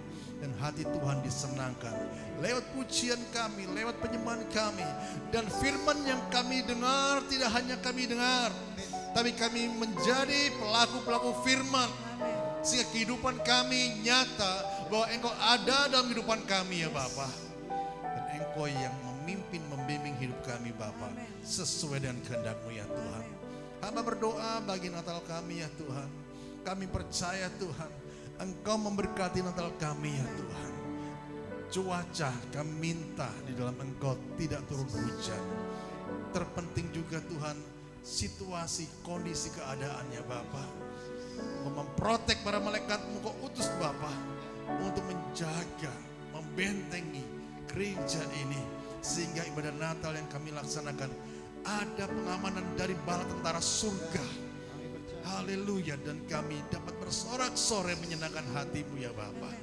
Dan hati Tuhan disenangkan lewat pujian kami, lewat penyembahan kami. Dan firman yang kami dengar tidak hanya kami dengar, tapi kami menjadi pelaku-pelaku firman. Sehingga kehidupan kami nyata bahwa Engkau ada dalam kehidupan kami ya Bapa. Dan Engkau yang memimpin, membimbing hidup kami Bapa, sesuai dengan kehendak-Mu ya Tuhan. Hamba berdoa bagi Natal kami ya Tuhan. Kami percaya Tuhan, Engkau memberkati Natal kami ya Tuhan. Cuaca kami minta di dalam Engkau tidak turun hujan. Terpenting juga Tuhan, situasi, kondisi keadaannya Bapa. Engkau memprotek para malaikat-Mu, Kau utus Bapa untuk menjaga, membentengi gereja ini. Sehingga ibadah Natal yang kami laksanakan ada pengamanan dari bala tentara surga. Haleluya, dan kami dapat bersorak-sorai menyenangkan hati-Mu ya Bapa.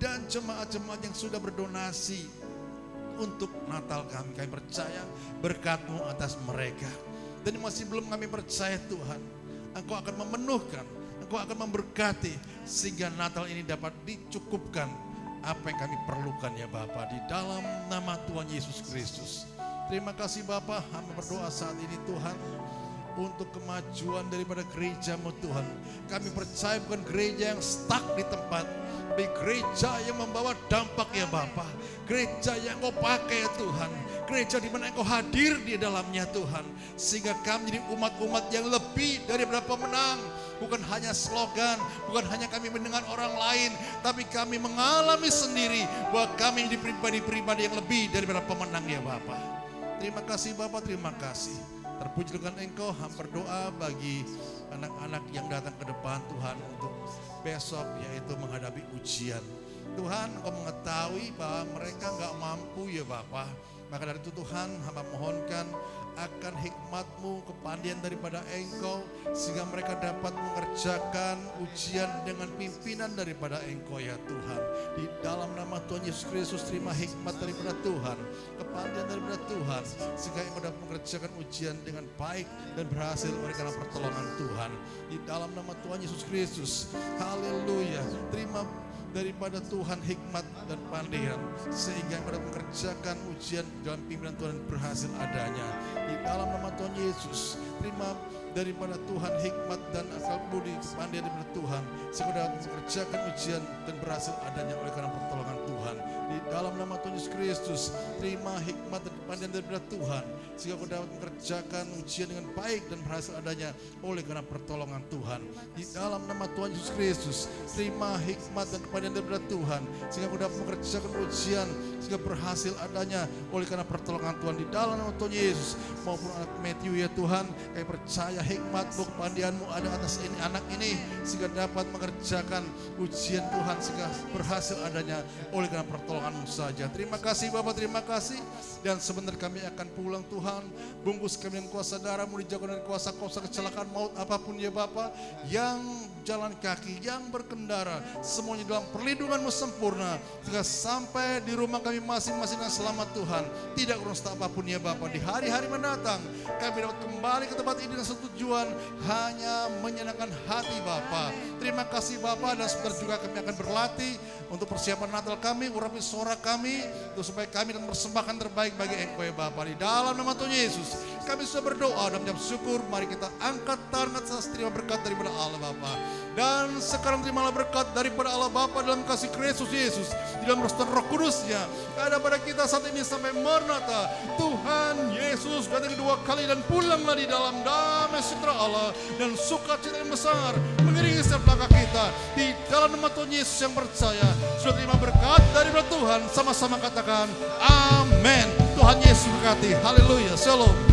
Dan jemaat-jemaat yang sudah berdonasi untuk Natal kami percaya berkat-Mu atas mereka. Dan masih belum kami percaya Tuhan, Engkau akan memenuhkan, Engkau akan memberkati, sehingga Natal ini dapat dicukupkan apa yang kami perlukan ya Bapa, di dalam nama Tuhan Yesus Kristus. Terima kasih Bapa, kami berdoa saat ini Tuhan untuk kemajuan daripada gereja-Mu Tuhan. Kami percaya bukan gereja yang stuck di tempat, tapi gereja yang membawa dampak ya Bapa. Gereja yang Engkau pakai ya Tuhan. Gereja di mana Engkau hadir di dalamnya Tuhan. Sehingga kami jadi umat-umat yang lebih daripada pemenang. Bukan hanya slogan, bukan hanya kami mendengar orang lain, tapi kami mengalami sendiri bahwa kami jadi pribadi-pribadi yang lebih daripada pemenang ya Bapa. Terima kasih Bapa, terima kasih. Terpuji dengan Engkau, hamba berdoa bagi anak-anak yang datang ke depan Tuhan untuk besok, yaitu menghadapi ujian. Tuhan, Engkau mengetahui bahwa mereka enggak mampu ya Bapa. Maka dari itu Tuhan, hamba mohonkan akan hikmat-Mu, kepandian daripada Engkau, sehingga mereka dapat mengerjakan ujian dengan pimpinan daripada Engkau ya Tuhan. Di dalam nama Tuhan Yesus Kristus, terima hikmat daripada Tuhan, kepandian daripada Tuhan, sehingga Engkau dapat mengerjakan ujian dengan baik dan berhasil oleh karena pertolongan Tuhan. Di dalam nama Tuhan Yesus Kristus, haleluya. Terima daripada Tuhan hikmat dan pandian, sehingga mereka mengerjakan ujian dalam pimpinan Tuhan berhasil adanya. Di dalam nama Tuhan Yesus, terima daripada Tuhan hikmat dan akal budi kepandian daripada Tuhan, sehingga dapat mengerjakan ujian dan berhasil adanya oleh karena pertolongan Tuhan. Di dalam nama Tuhan Yesus Kristus, terima hikmat dan kepandian daripada Tuhan, sehingga kau dapat mengerjakan ujian dengan baik dan berhasil adanya oleh karena pertolongan Tuhan. Di dalam nama Tuhan Yesus Kristus, terima hikmat dan kepandian daripada Tuhan, sehingga kau dapat mengerjakan ujian sehingga berhasil adanya oleh karena pertolongan Tuhan. Di dalam nama Tuhan Yesus, maupun anak Matthew ya Tuhan, kami percaya hikmat-Mu, kepandian-Mu ada atas ini, anak ini, sehingga dapat mengerjakan ujian Tuhan sehingga berhasil adanya oleh karena pertolongan-Mu saja. Terima kasih Bapak, terima kasih. Dan sebentar kami akan pulang Tuhan, bungkus kami dengan kuasa darah-Mu, dijauhkan dari kuasa-kuasa kecelakaan maut apapun ya Bapak, yang jalan kaki, yang berkendara, semuanya dalam perlindungan-Mu sempurna, sehingga sampai di rumah kami masing-masing dengan selamat Tuhan. Tidak kurang apapun ya Bapak. Di hari-hari mendatang kami dapat kembali ke tempat ini dengan satu tujuan, hanya menyenangkan hati Bapak. Terima kasih Bapak, dan sebentar juga kami akan berlatih untuk persiapan Natal kami, urapi suara kami, untuk supaya kami dan persembahkan terbaik bagi Engkau ya Bapak. Di dalam nama Tuhan Yesus kami sudah berdoa dan mengucap syukur. Mari kita angkat tangan atas, terima berkat daripada Allah Bapa. Dan sekarang terimalah berkat daripada Allah Bapa dalam kasih Kristus Yesus, di dalam restuan Roh Kudus-Nya ada pada kita saat ini sampai Maranatha. Tuhan Yesus datang kedua kali dan pulanglah di dalam damai sejahtera Allah dan sukacita yang besar mengiringi setiap langkah kita. Di dalam nama Tuhan Yesus yang percaya, sudah terima berkat dari Tuhan. Sama-sama katakan amin. Tuhan Yesus berkati. Haleluya. Shalom.